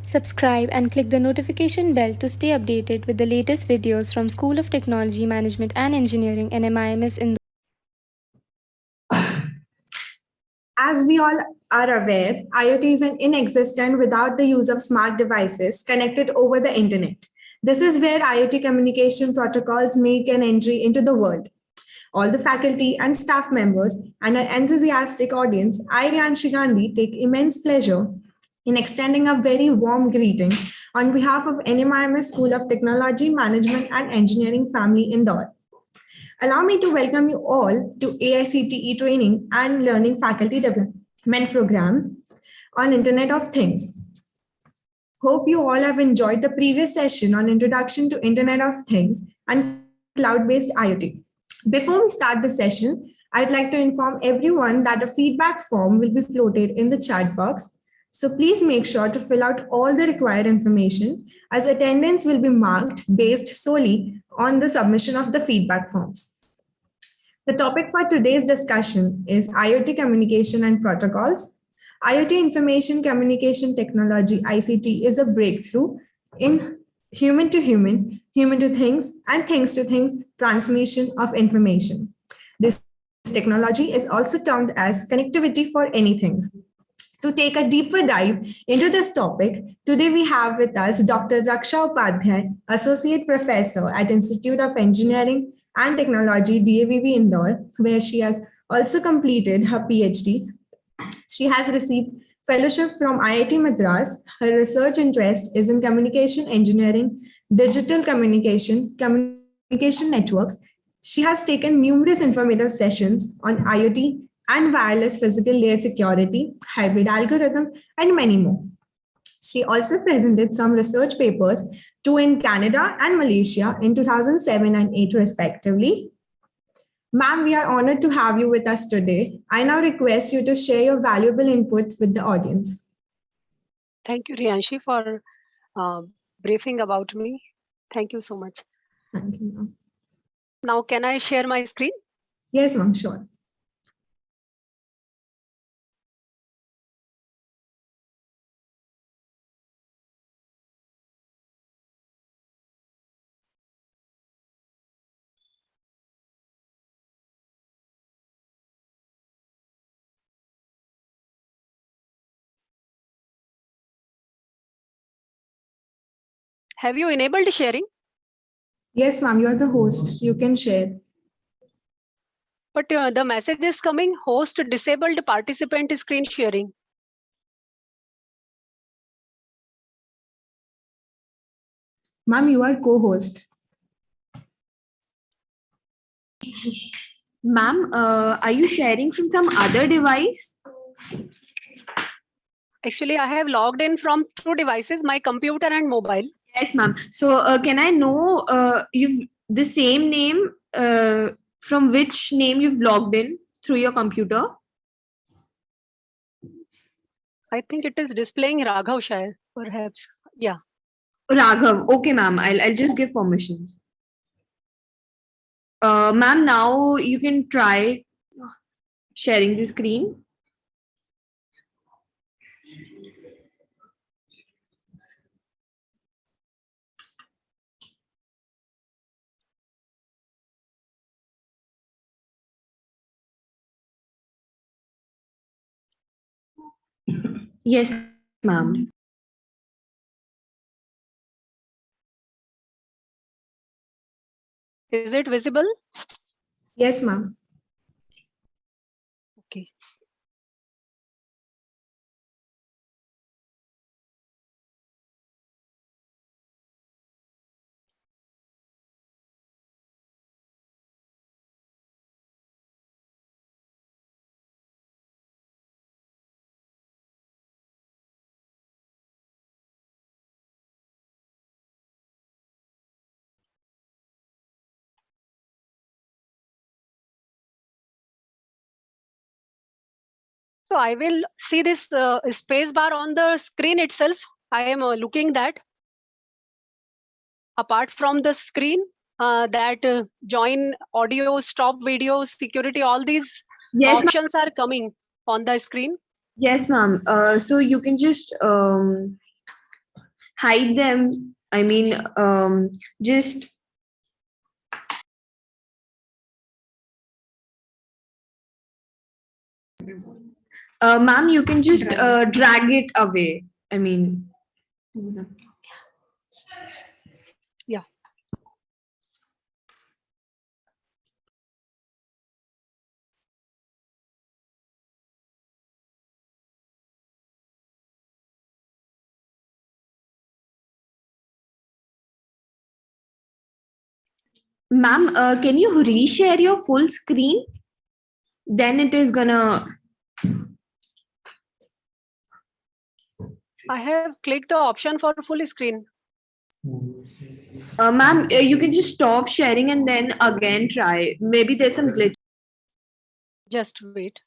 Subscribe and click the notification bell to stay updated with the latest videos from School of Technology, Management and Engineering and MIMS in. As we all are aware, IoT is inexistent without the use of smart devices connected over the internet. This is where IoT communication protocols make an entry into the world. All the faculty and staff members and our enthusiastic audience, I, Rianshi Gandhi, take immense pleasure in extending a very warm greeting on behalf of NMIMS School of Technology, Management and Engineering family Indore. Allow me to welcome you all to AICTE Training and Learning Faculty Development Program on Internet of Things. Hope you all have enjoyed the previous session on Introduction to Internet of Things and Cloud-Based IoT. Before we start the session, I'd like to inform everyone that a feedback form will be floated in the chat box. So please make sure to fill out all the required information, as attendance will be marked based solely on the submission of the feedback forms. The topic for today's discussion is IoT communication and protocols. IoT information communication technology, ICT, is a breakthrough in human to human, human to things, and things to things transmission of information. This technology is also termed as connectivity for anything. To take a deeper dive into this topic, today we have with us Dr. Raksha Upadhyay, Associate Professor at Institute of Engineering and Technology, DAVV Indore, where she has also completed her PhD. She has received fellowship from IIT Madras. Her research interest is in communication engineering, digital communication, communication networks. She has taken numerous informative sessions on IoT and wireless physical layer security, hybrid algorithm, and many more. She also presented some research papers, two in Canada and Malaysia in 2007 and 8 respectively. Ma'am, we are honored to have you with us today. I now request you to share your valuable inputs with the audience. Thank you, Rianshi, for briefing about me. Thank you so much. Thank you, ma'am. Now, can I share my screen? Yes, ma'am, sure. Have you enabled sharing? Yes, ma'am, you are the host. You can share. But the message is coming, host disabled participant screen sharing. Ma'am, you are co-host. Ma'am, are you sharing from some other device? Actually, I have logged in from two devices, my computer and mobile. Yes, ma'am. So can I know you've the same name from which name you've logged in through your computer? I think it is displaying Raghav Shire, perhaps. Yeah. Raghav. Okay, ma'am. I'll just give permissions. Ma'am, now you can try sharing the screen. Yes, ma'am. Is it visible? Yes, ma'am. Okay. So I will see this space bar on the screen itself. I am looking that. Apart from the screen, that join audio, stop video, security, all these options are coming on the screen. Yes, ma'am. So you can just hide them. I mean, just ma'am, you can just drag it away. I mean, Yeah. ma'am, can you reshare your full screen? Then it is gonna. I have clicked the option for full screen. Ma'am, you can just stop sharing and then again try. Maybe there's some glitch. Just wait.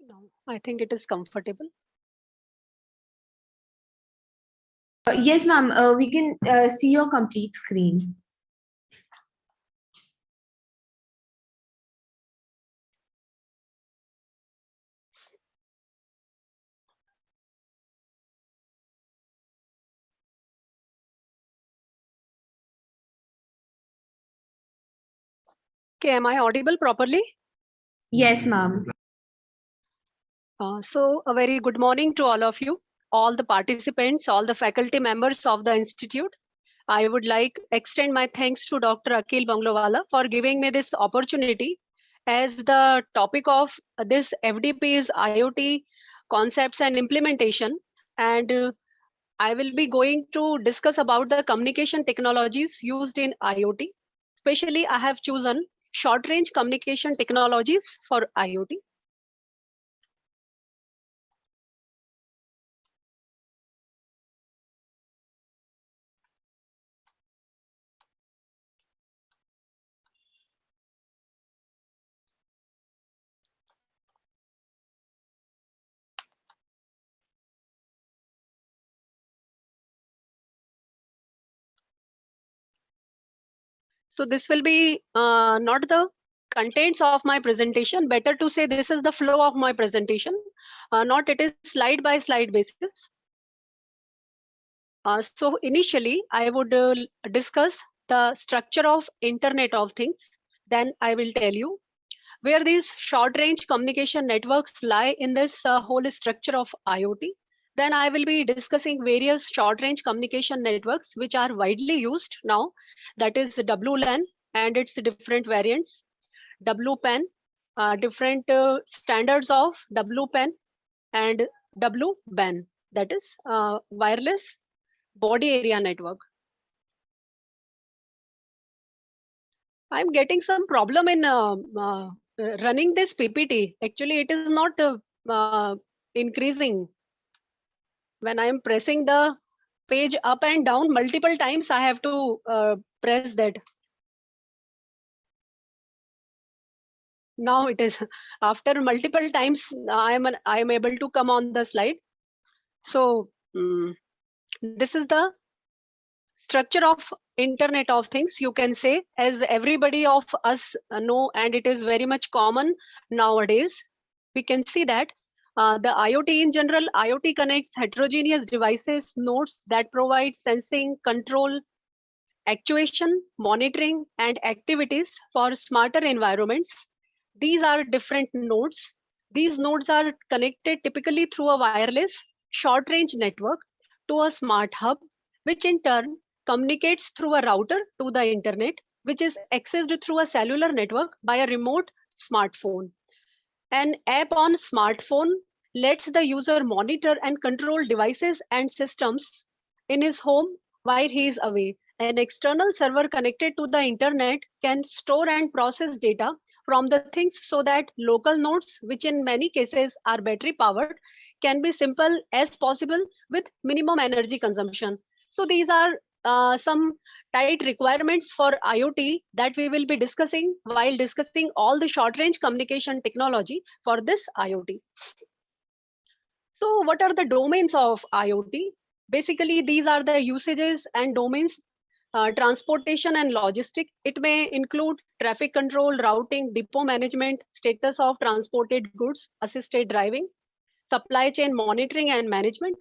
No, I think it is comfortable. Yes, ma'am. We can see your complete screen. Okay, am I audible properly? Yes, ma'am. So a very good morning to all of you, all the participants, all the faculty members of the institute. I would like extend my thanks to Dr. Akhil Banglowala for giving me this opportunity, as the topic of this FDP is IoT concepts and implementation. And I will be going to discuss about the communication technologies used in IoT. Especially, I have chosen short range communication technologies for IoT. So this will be not the contents of my presentation. Better to say this is the flow of my presentation, not it is slide by slide basis. So initially, I would discuss the structure of Internet of Things. Then I will tell you where these short range communication networks lie in this whole structure of IoT. Then I will be discussing various short range communication networks which are widely used now, that is WLAN and its different variants, WPAN, different standards of WPAN, and WBAN, that is wireless body area network. I'm getting some problem in running this PPT. Actually, it is not increasing. When I'm pressing the page up and down multiple times, I have to press that. Now it is after multiple times I'm able to come on the slide. So this is the structure of Internet of Things, you can say, as everybody of us know, and it is very much common nowadays. We can see that the IoT in general, IoT connects heterogeneous devices, nodes that provide sensing, control, actuation, monitoring, and activities for smarter environments. These are different nodes. These nodes are connected typically through a wireless short range network to a smart hub, which in turn communicates through a router to the internet, which is accessed through a cellular network by a remote smartphone. An app on smartphone lets the user monitor and control devices and systems in his home while he is away. An external server connected to the internet can store and process data from the things so that local nodes, which in many cases are battery powered, can be simple as possible with minimum energy consumption. So these are some tight requirements for IoT that we will be discussing while discussing all the short range communication technology for this IoT. So what are the domains of IoT? Basically, these are the usages and domains: transportation and logistic. It may include traffic control, routing, depot management, status of transported goods, assisted driving, supply chain monitoring and management.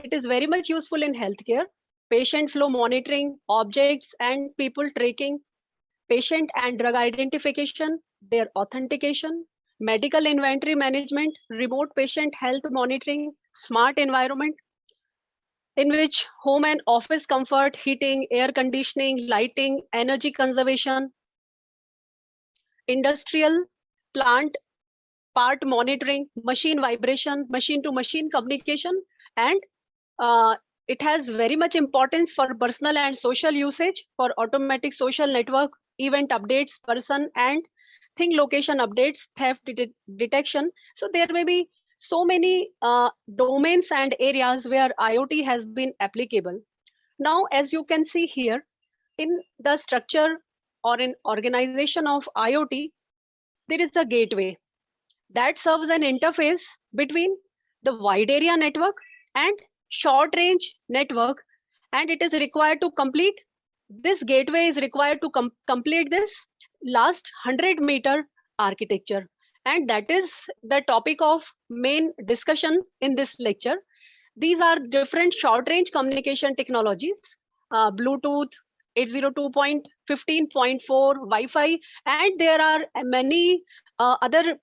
It is very much useful in healthcare, patient flow monitoring, objects and people tracking, patient and drug identification, their authentication, medical inventory management, remote patient health monitoring, smart environment, in which home and office comfort, heating, air conditioning, lighting, energy conservation, industrial plant part monitoring, machine vibration, machine to machine communication, and uh, it has very much importance for personal and social usage, for automatic social network, event updates, person and thing location updates, theft detection. So there may be so many domains and areas where IoT has been applicable. Now, as you can see here, in the structure or in organization of IoT, there is a gateway that serves an interface between the wide area network and short range network, and it is required to complete this gateway is required to complete this last 100-meter architecture. And that is the topic of main discussion in this lecture. These are different short range communication technologies: Bluetooth, 802.15.4, Wi-Fi, and there are many other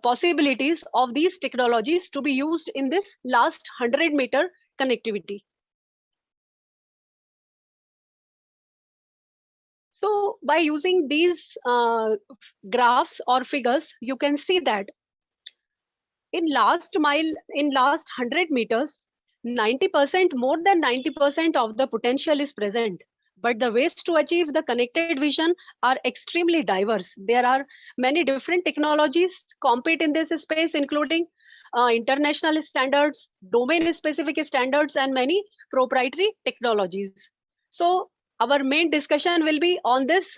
possibilities of these technologies to be used in this last 100-meter connectivity. So by using these graphs or figures, you can see that in last 100 meters, 90%, more than 90% of the potential is present. But the ways to achieve the connected vision are extremely diverse. There are many different technologies compete in this space, including international standards, domain specific standards, and many proprietary technologies. So our main discussion will be on this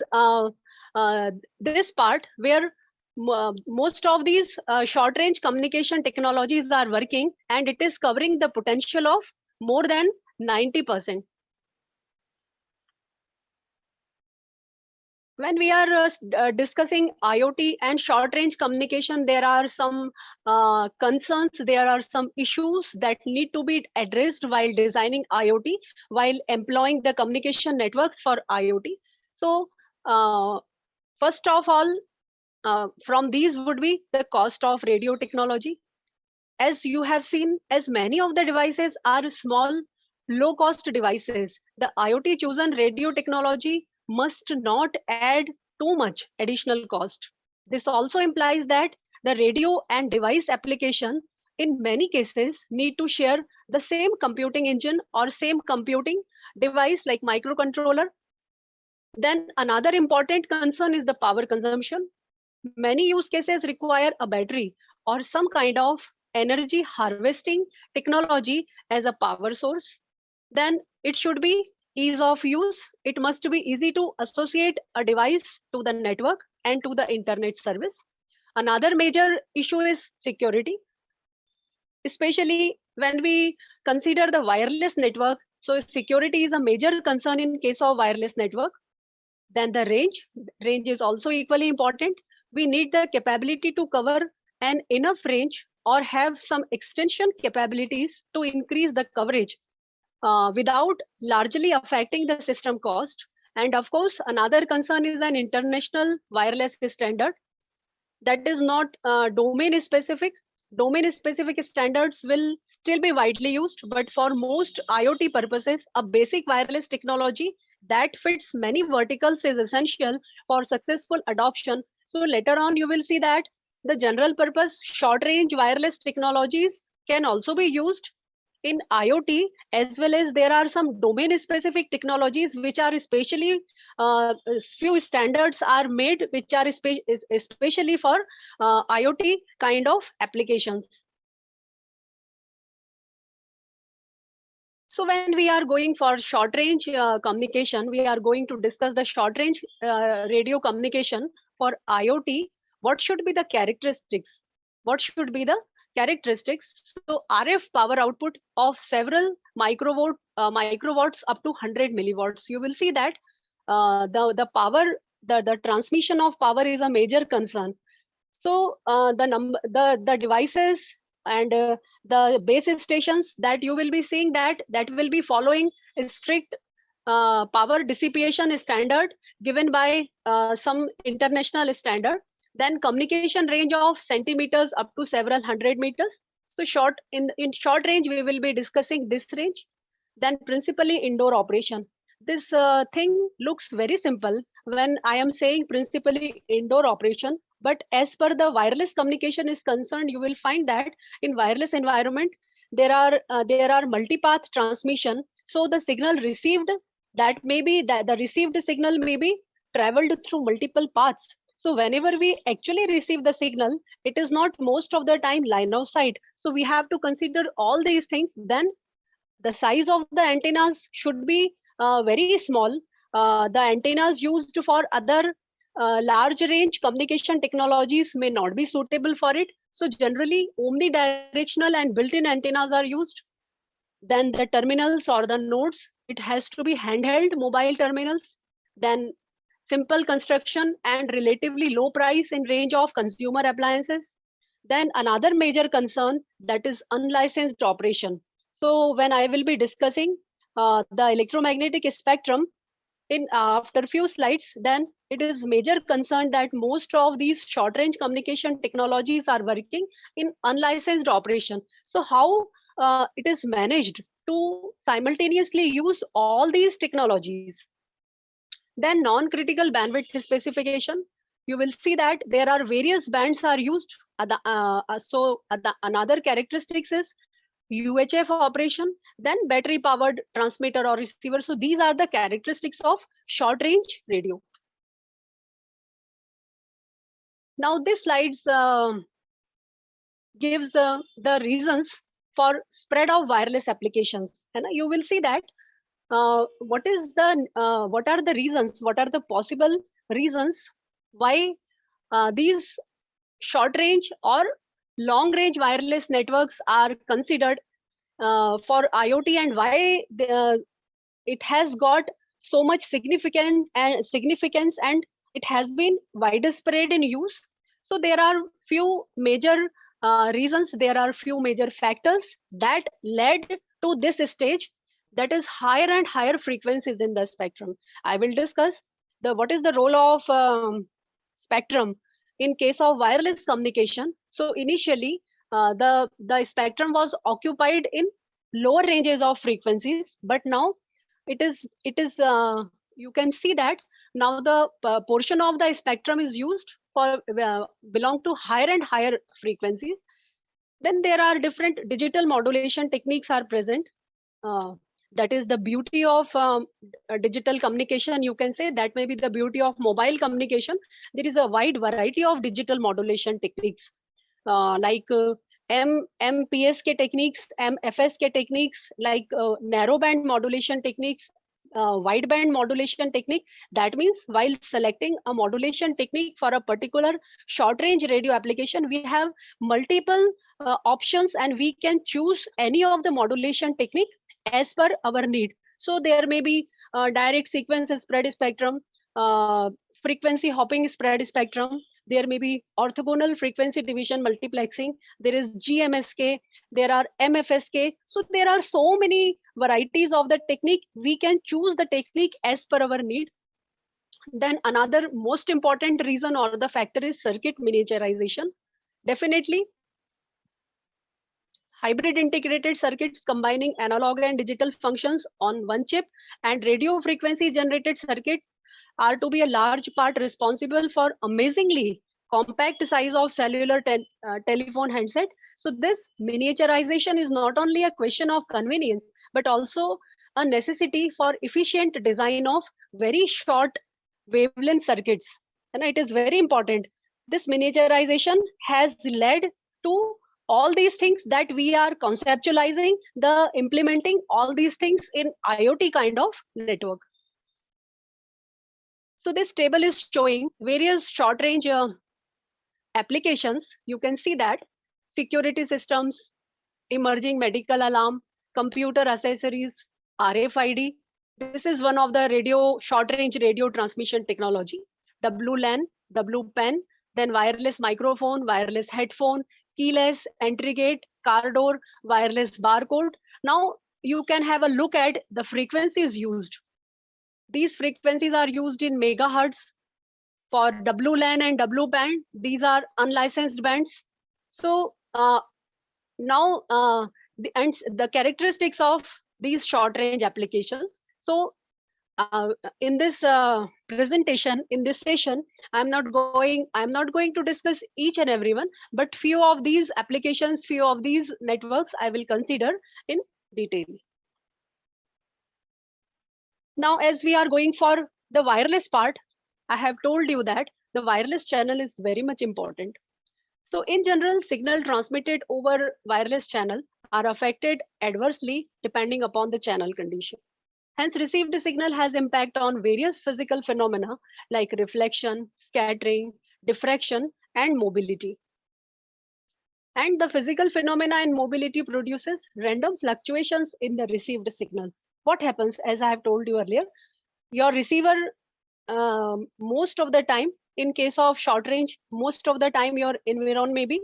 part, where most of these short range communication technologies are working, and it is covering the potential of more than 90%. When we are discussing IoT and short range communication, there are some concerns, there are some issues that need to be addressed while designing IoT, while employing the communication networks for IoT. So first of all, from these would be the cost of radio technology. As you have seen, as many of the devices are small, low cost devices, the IoT chosen radio technology must not add too much additional cost. This also implies that the radio and device application in many cases need to share the same computing engine or same computing device like microcontroller. Then another important concern is the power consumption. Many use cases require a battery or some kind of energy harvesting technology as a power source. Then it should be ease of use. It must be easy to associate a device to the network and to the internet service. Another major issue is security, especially when we consider the wireless network. So security is a major concern in case of wireless network. Then the range is also equally important. We need the capability to cover an enough range or have some extension capabilities to increase the coverage without largely affecting the system cost. And of course, another concern is an international wireless standard that is not domain specific. Domain specific standards will still be widely used, but for most IoT purposes, a basic wireless technology that fits many verticals is essential for successful adoption. So later on, you will see that the general purpose short range wireless technologies can also be used in IoT, as well as there are some domain specific technologies which are especially few standards are made which are especially for IoT kind of applications. So when we are going for short range communication, we are going to discuss the short range radio communication for IoT. What should be the characteristics? What should be the characteristics. So RF power output of several microwatts up to 100 milliwatts. You will see that the power, the transmission of power is a major concern. So the devices and the base stations that you will be seeing, that will be following a strict power dissipation standard given by some international standard. Then communication range of centimeters up to several hundred meters. So in short range, we will be discussing this range. Then principally indoor operation. This thing looks very simple when I am saying principally indoor operation, but as per the wireless communication is concerned, you will find that in wireless environment, there are multipath transmission. So the signal received, that may be that the received signal may be traveled through multiple paths. So whenever we actually receive the signal, it is not most of the time line of sight. So we have to consider all these things. Then the size of the antennas should be very small. The antennas used for other large range communication technologies may not be suitable for it. So generally omnidirectional and built-in antennas are used. Then the terminals or the nodes, it has to be handheld mobile terminals. Then simple construction and relatively low price in range of consumer appliances. Then another major concern, that is unlicensed operation. So when I will be discussing the electromagnetic spectrum in after few slides, then it is major concern that most of these short range communication technologies are working in unlicensed operation. So how it is managed to simultaneously use all these technologies? Then non-critical bandwidth specification, you will see that there are various bands are used. Another characteristics is UHF operation, then battery powered transmitter or receiver. So these are the characteristics of short range radio. Now this slides gives the reasons for spread of wireless applications, and you will see that what are the reasons, what are the possible reasons why these short range or long range wireless networks are considered for IoT, and why it has got so much significance and it has been widespread in use. So there are few major reasons, there are few major factors that led to this stage, that is higher and higher frequencies in the spectrum. I will discuss the what is the role of spectrum in case of wireless communication. So initially the spectrum was occupied in lower ranges of frequencies, but now it is you can see that now the portion of the spectrum is used for belong to higher and higher frequencies. Then there are different digital modulation techniques are present. uh, that is the beauty of digital communication, you can say. That may be the beauty of mobile communication. There is a wide variety of digital modulation techniques, like MPSK techniques, MFSK techniques, like narrowband modulation techniques, wideband modulation technique. That means while selecting a modulation technique for a particular short range radio application, we have multiple options and we can choose any of the modulation technique as per our need. So there may be direct sequence spread spectrum, frequency hopping spread spectrum. There may be orthogonal frequency division multiplexing. There is GMSK. There are MFSK. So there are so many varieties of the technique. We can choose the technique as per our need. Then another most important reason or the factor is circuit miniaturization. Definitely, hybrid integrated circuits combining analog and digital functions on one chip and radio frequency generated circuits are to be a large part responsible for amazingly compact size of cellular telephone handset. So this miniaturization is not only a question of convenience, but also a necessity for efficient design of very short wavelength circuits. And it is very important. This miniaturization has led to all these things that we are conceptualizing, the implementing all these things in IoT kind of network. So this table is showing various short range applications. You can see that security systems, emerging medical alarm, computer accessories, RFID. This is one of the short-range radio transmission technology. WLAN, WPAN, then wireless microphone, wireless headphone, keyless entry gate, car door, wireless barcode. Now you can have a look at the frequencies used. These frequencies are used in megahertz. For WLAN and WPAN, these are unlicensed bands. So now the characteristics of these short range applications. So in this presentation, in this session, I'm not going to discuss each and every one, but few of these applications, few of these networks I will consider in detail. Now, as we are going for the wireless part, I have told you that the wireless channel is very much important. So in general, signal transmitted over wireless channel are affected adversely depending upon the channel condition. Hence, received signal has impact on various physical phenomena like reflection, scattering, diffraction, and mobility. And the physical phenomena and mobility produces random fluctuations in the received signal. What happens, as I have told you earlier, your receiver most of the time, in case of short range, most of the time your environment may be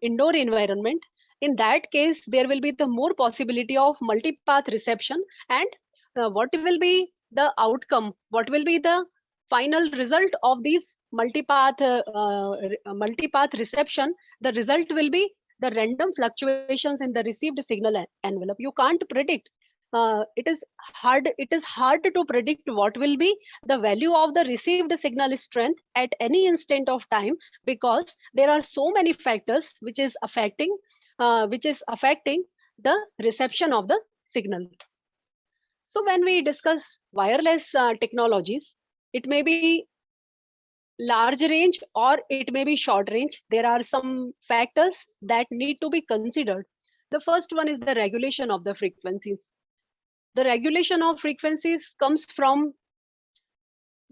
indoor environment. In that case, there will be the more possibility of multipath reception. And what will be the outcome? What will be the final result of these multipath reception? The result will be the random fluctuations in the received signal envelope. You can't predict. It is hard to predict what will be the value of the received signal strength at any instant of time, because there are so many factors which is affecting the reception of the signal. So when we discuss wireless technologies, it may be large range or it may be short range. There are some factors that need to be considered. The first one is the regulation of the frequencies. The regulation of frequencies comes from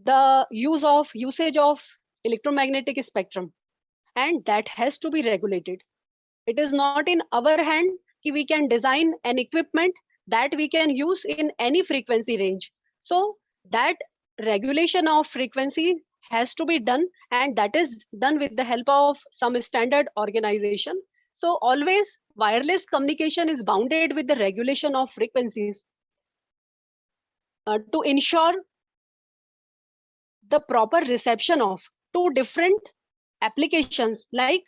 the usage of electromagnetic spectrum, and that has to be regulated. It is not in our hand that we can design an equipment that we can use in any frequency range. So that regulation of frequency has to be done, and that is done with the help of some standard organization. So always wireless communication is bounded with the regulation of frequencies to ensure the proper reception of two different applications. Like,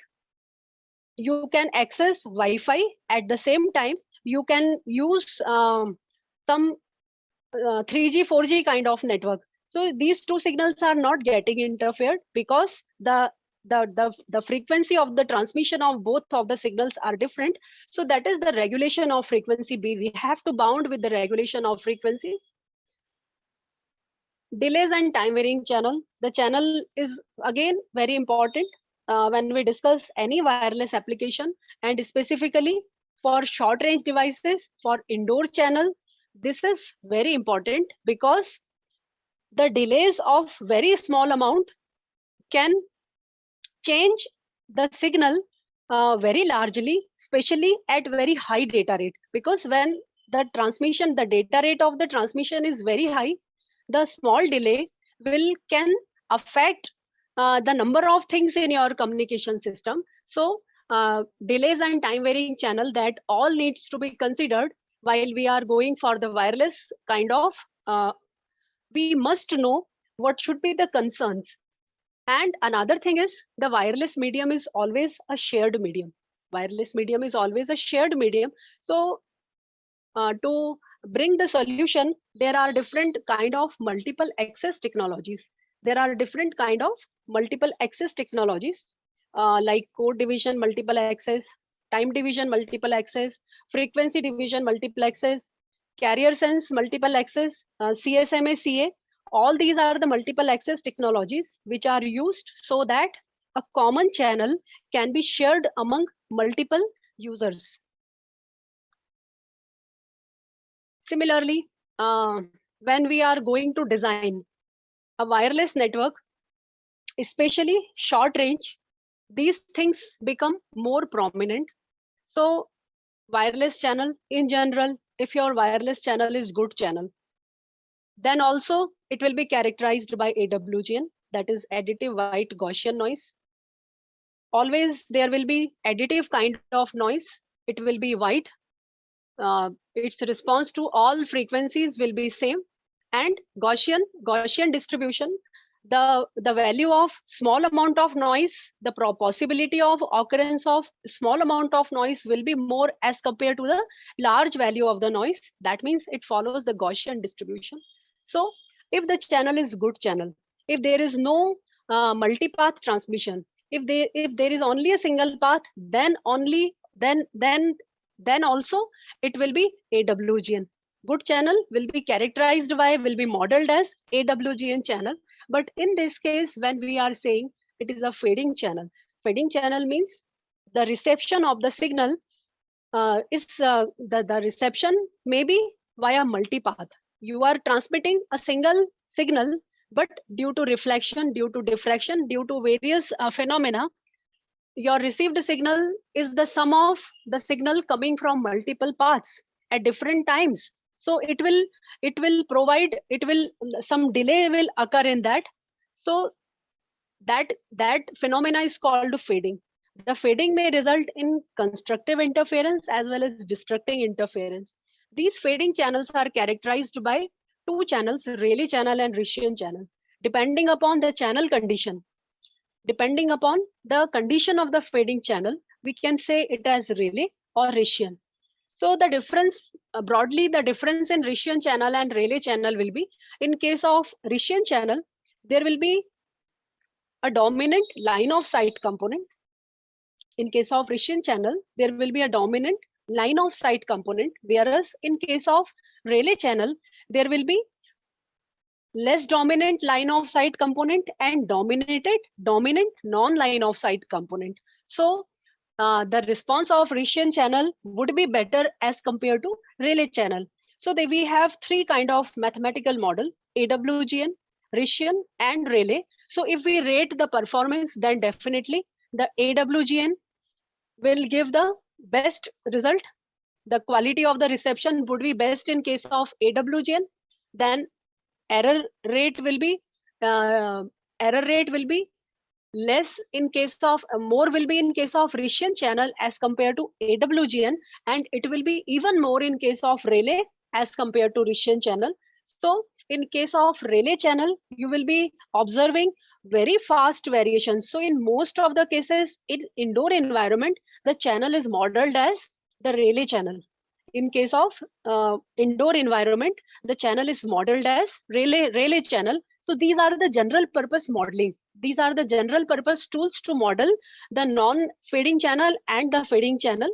you can access Wi-Fi at the same time you can use some 3G 4G kind of network. So these two signals are not getting interfered because the frequency of the transmission of both of the signals are different. So that is the regulation of frequency B. We have to bound with the regulation of frequencies. Delays and time varying channel. The channel is again very important when we discuss any wireless application, and specifically for short range devices, for indoor channel. This is very important because the delays of very small amount can change the signal very largely, especially at very high data rate. Because when the data rate of the transmission is very high, the small delay can affect the number of things in your communication system. So delays and time varying channel, that all needs to be considered while we are going for the wireless kind of. We must know what should be the concerns. And another thing is, the wireless medium is always a shared medium. Wireless medium is always a shared medium. So to bring the solution, there are different kind of multiple access technologies. There are different kind of multiple access technologies like code division, multiple access, time division, multiple access, frequency division, multiple access, carrier sense, multiple access, CSMA, CA. All these are the multiple access technologies which are used so that a common channel can be shared among multiple users. Similarly, when we are going to design a wireless network, especially short range, these things become more prominent. So wireless channel in general, if your wireless channel is good channel, then also it will be characterized by AWGN, that is additive white Gaussian noise. Always there will be additive kind of noise. It will be white. Its response to all frequencies will be same. And Gaussian distribution, the value of small amount of noise, the possibility of occurrence of small amount of noise will be more as compared to the large value of the noise. That means it follows the Gaussian distribution. So if the channel is good channel, if there is no multipath transmission, if there is only a single path, then only then also it will be AWGN. Good channel will be characterized by, will be modeled as AWGN channel. But in this case, when we are saying it is a fading channel means the reception of the signal is the reception may be via multipath. You are transmitting a single signal, but due to reflection, due to diffraction, due to various phenomena, your received signal is the sum of the signal coming from multiple paths at different times. So it will provide, it will, some delay will occur in that. So that phenomena is called fading. The fading may result in constructive interference as well as destructive interference. These fading channels are characterized by two channels, Rayleigh channel and Rician channel. Depending upon the channel condition, depending upon the condition of the fading channel, we can say it as Rayleigh or Rician. So the difference, broadly, the difference in Rician channel and Rayleigh channel will be, in case of Rician channel, there will be a dominant line of sight component. In case of Rician channel, there will be a dominant line of sight component, whereas in case of Rayleigh channel, there will be less dominant line of sight component and dominant non-line of sight component. So the response of Rician channel would be better as compared to Rayleigh channel. So we have three kind of mathematical model: AWGN, Rician, and Rayleigh. So if we rate the performance, then definitely the AWGN will give the best result. The quality of the reception would be best in case of AWGN. Then error rate will be less in case of more will be in case of Rician channel as compared to AWGN, and it will be even more in case of Rayleigh as compared to Rician channel. So in case of Rayleigh channel, you will be observing very fast variations. So in most of the cases in indoor environment, the channel is modeled as the Rayleigh channel. In case of indoor environment, the channel is modeled as Rayleigh channel. So these are the general purpose modeling. These are the general purpose tools to model the non-fading channel and the fading channel.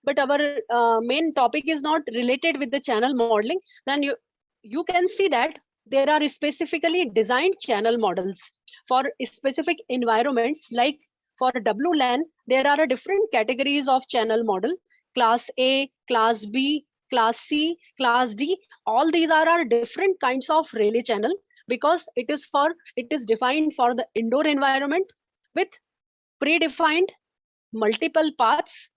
But our main topic is not related with the channel modeling. Then you can see that there are specifically designed channel models for specific environments. Like for WLAN, there are different categories of channel model: class A, class B, class C, class D. All these are different kinds of Rayleigh channel, because it is defined for the indoor environment with predefined multiple paths.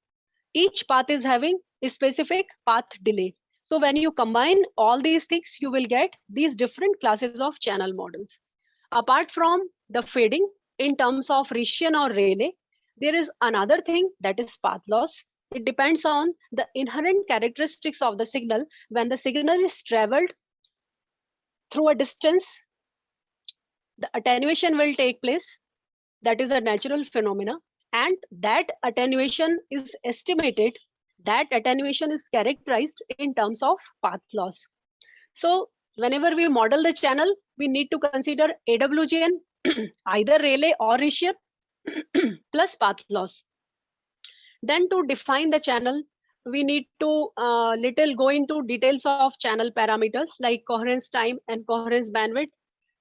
Each path is having a specific path delay. So when you combine all these things, you will get these different classes of channel models. Apart from the fading in terms of Rician or Rayleigh, there is another thing, that is path loss. It depends on the inherent characteristics of the signal. When the signal is traveled through a distance, the attenuation will take place. That is a natural phenomena, and that attenuation is estimated, that attenuation is characterized in terms of path loss. So whenever we model the channel, we need to consider AWGN, either Rayleigh or Rician, plus path loss. Then to define the channel, we need to little go into details of channel parameters like coherence time and coherence bandwidth,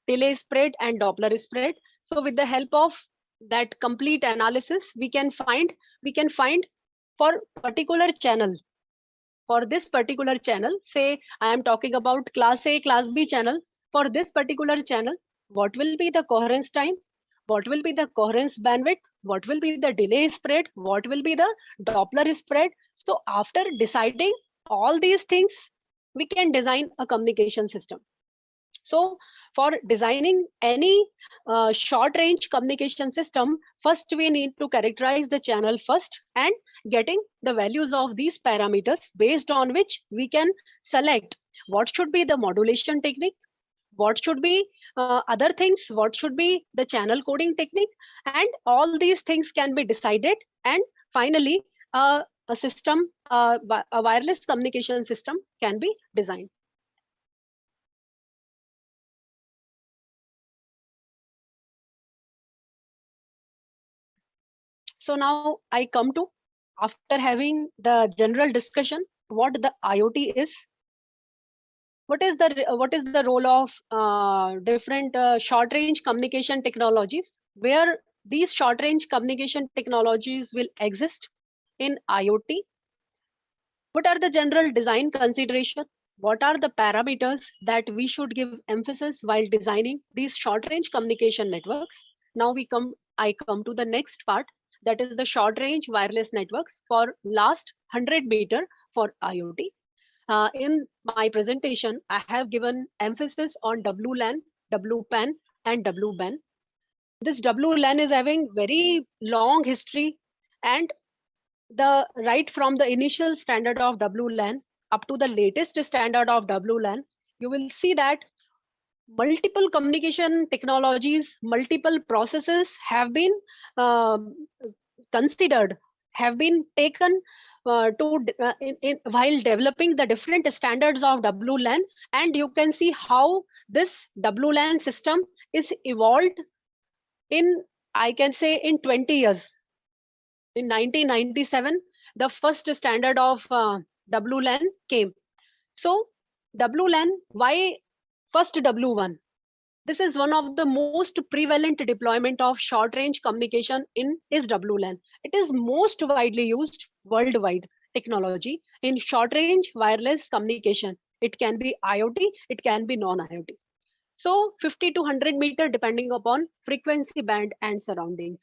delay spread and Doppler spread. So with the help of that complete analysis, we can find for particular channel, for this particular channel, say I am talking about class A, class B channel. For this particular channel, what will be the coherence time? What will be the coherence bandwidth? what will be the delay spread, what will be the Doppler spread. So after deciding all these things, we can design a communication system. So for designing any short range communication system, first we need to characterize the channel first and getting the values of these parameters, based on which we can select what should be the modulation technique, what should be other things, what should be the channel coding technique, and all these things can be decided. And finally, a system, a wireless communication system can be designed. So now I come to, after having the general discussion, what the IoT is. What is the role of different short range communication technologies, where these short range communication technologies will exist in IoT? What are the general design consideration? What are the parameters that we should give emphasis while designing these short range communication networks? Now I come to the next part, that is the short range wireless networks for last 100 meter for IoT. In my presentation, I have given emphasis on WLAN, WPAN, and WBAN. This WLAN is having very long history, and the right from the initial standard of WLAN up to the latest standard of WLAN, you will see that multiple communication technologies, multiple processes have been considered, have been taken while developing the different standards of WLAN. And you can see how this WLAN system is evolved in, I can say, in 20 years. In 1997, the first standard of WLAN came. So WLAN, why first W1? This is one of the most prevalent deployment of short range communication in is WLAN. It is most widely used worldwide technology in short range wireless communication. It can be IoT, it can be non-IoT. So 50 to 100 meter depending upon frequency band and surroundings.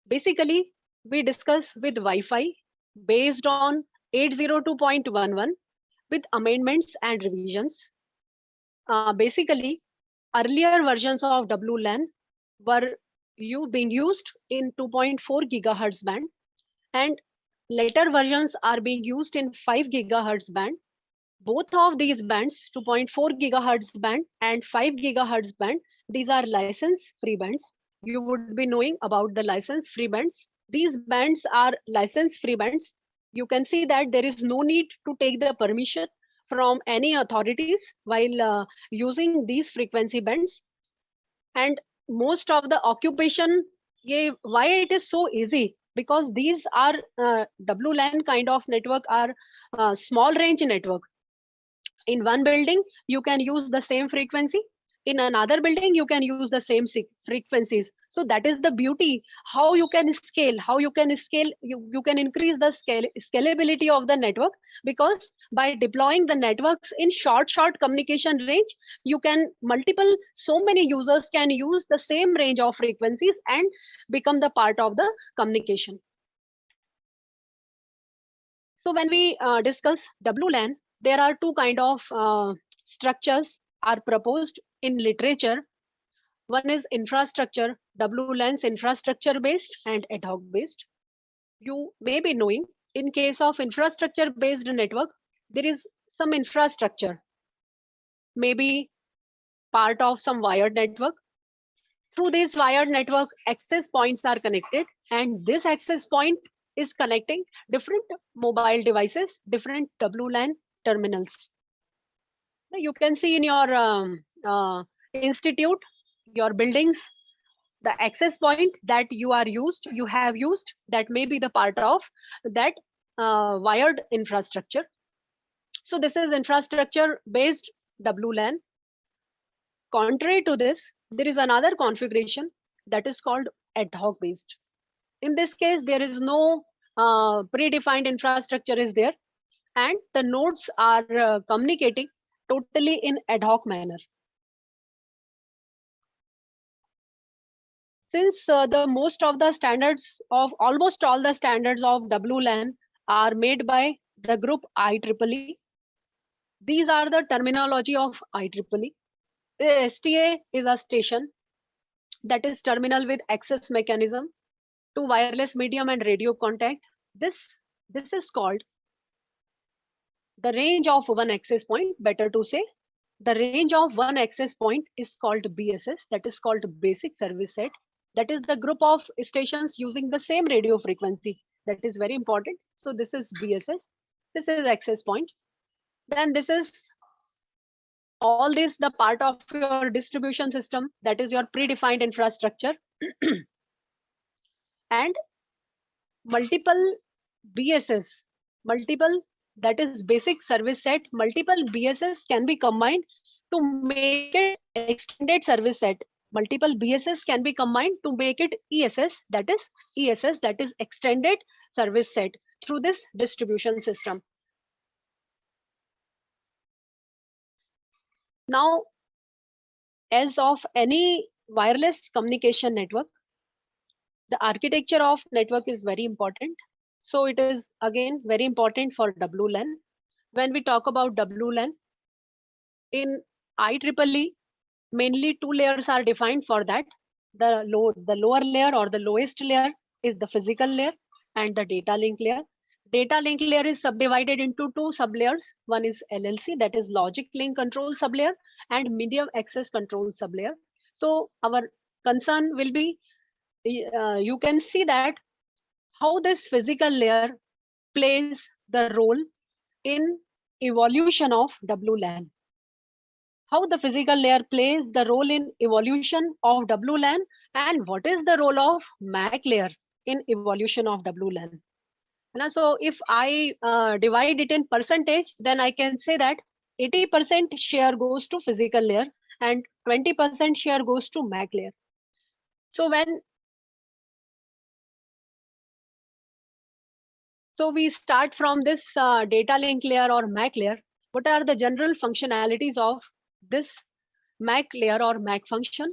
Basically, we discuss with Wi-Fi based on 802.11 with amendments and revisions. Basically, earlier versions of WLAN were being used in 2.4 gigahertz band, and later versions are being used in 5 gigahertz band. Both of these bands, 2.4 gigahertz band and 5 gigahertz band, these are license free bands. You would be knowing about the license free bands. These bands are license free bands. You can see that there is no need to take the permission from any authorities while using these frequency bands. And most of the occupation, why it is so easy? Because these are WLAN kind of network are small range network. In one building, you can use the same frequency. In another building, you can use the same frequencies. So that is the beauty, how you can scale, you can increase the scalability of the network, because by deploying the networks in short communication range, you can so many users can use the same range of frequencies and become the part of the communication. So when we discuss WLAN, there are two kind of structures are proposed in literature. One is infrastructure, WLAN's infrastructure based and ad hoc based. You may be knowing, in case of infrastructure based network, there is some infrastructure, maybe part of some wired network. Through this wired network, access points are connected, and this access point is connecting different mobile devices, different WLAN terminals. You can see in your institute, your buildings, the access point that you have used, that may be the part of that wired infrastructure. So this is infrastructure based WLAN. Contrary to this, there is another configuration that is called ad hoc based. In this case, there is no predefined infrastructure is there, and the nodes are communicating totally in ad hoc manner. Since the most of the standards of almost all the standards of WLAN are made by the group IEEE, these are the terminology of IEEE. The STA is a station, that is terminal with access mechanism to wireless medium and radio contact. This is called the range of one access point, better to say. The range of one access point is called BSS, that is called basic service set. That is the group of stations using the same radio frequency. That is very important. So this is BSS. This is access point. Then this is all this the part of your distribution system, that is your predefined infrastructure. And multiple BSS, multiple, that is basic service set, multiple BSS can be combined to make it extended service set. Multiple BSS can be combined to make it ESS, that is extended service set through this distribution system. Now, as of any wireless communication network, the architecture of network is very important. So it is again very important for WLAN. When we talk about WLAN, in IEEE, mainly two layers are defined for that. The lower layer or the lowest layer is the physical layer and the data link layer. Data link layer is subdivided into two sublayers. One is LLC, that is logic link control sublayer, and medium access control sublayer. So our concern will be, you can see that how this physical layer plays the role in evolution of WLAN. How the physical layer plays the role in evolution of WLAN, and what is the role of MAC layer in evolution of WLAN. And so if I divide it in percentage, then I can say that 80% share goes to physical layer and 20% share goes to MAC layer. So we start from this data link layer or MAC layer. What are the general functionalities of this MAC layer or MAC function?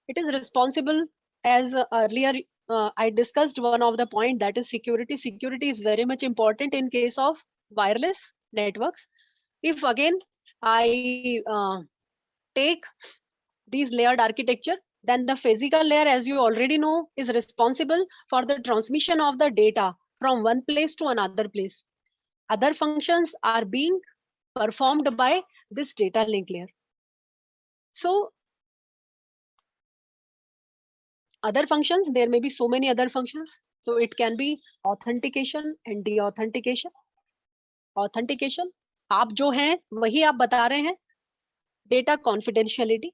It is responsible, as earlier I discussed one of the point, that is security. Security is very much important in case of wireless networks. If again I take these layered architecture, then the physical layer, as you already know, is responsible for the transmission of the data from one place to another place. Other functions are being performed by this data link layer. So other functions, there may be so many other functions. So it can be authentication and deauthentication. Authentication, आप जो हैं वही आप बता रहे हैं. Data confidentiality.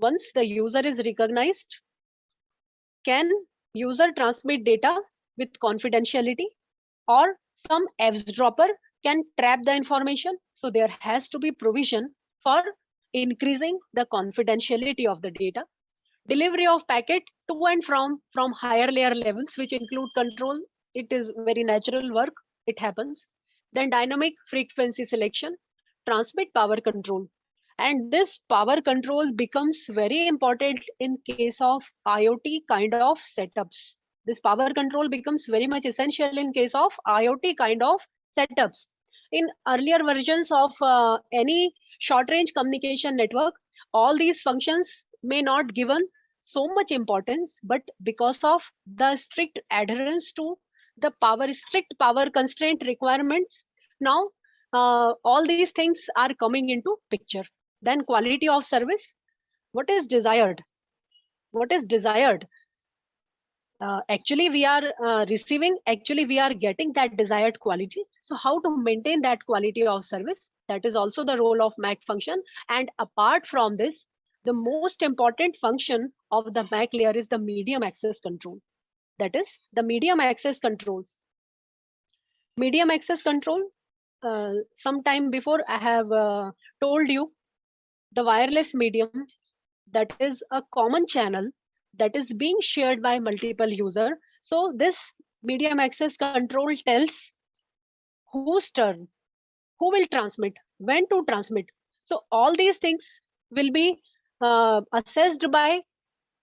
Once the user is recognized, can user transmit data with confidentiality, or some eavesdropper can trap the information? So there has to be provision for increasing the confidentiality of the data. Delivery of packet to and from higher layer levels, which include control. It is very natural work, it happens. Then dynamic frequency selection, transmit power control. And this power control becomes very important in case of IoT kind of setups. This power control becomes very much essential in case of IoT kind of setups. In earlier versions of any short range communication network, all these functions may not given so much importance, but because of the strict adherence to the strict power constraint requirements, now all these things are coming into picture. Then quality of service, what is desired? What is desired? Actually we are we are getting that desired quality. So how to maintain that quality of service? That is also the role of MAC function. And apart from this, the most important function of the MAC layer is the medium access control. That is the medium access control. Medium access control, sometime before I have told you, the wireless medium, that is a common channel that is being shared by multiple users. So this medium access control tells whose turn, who will transmit, when to transmit. So all these things will be assessed by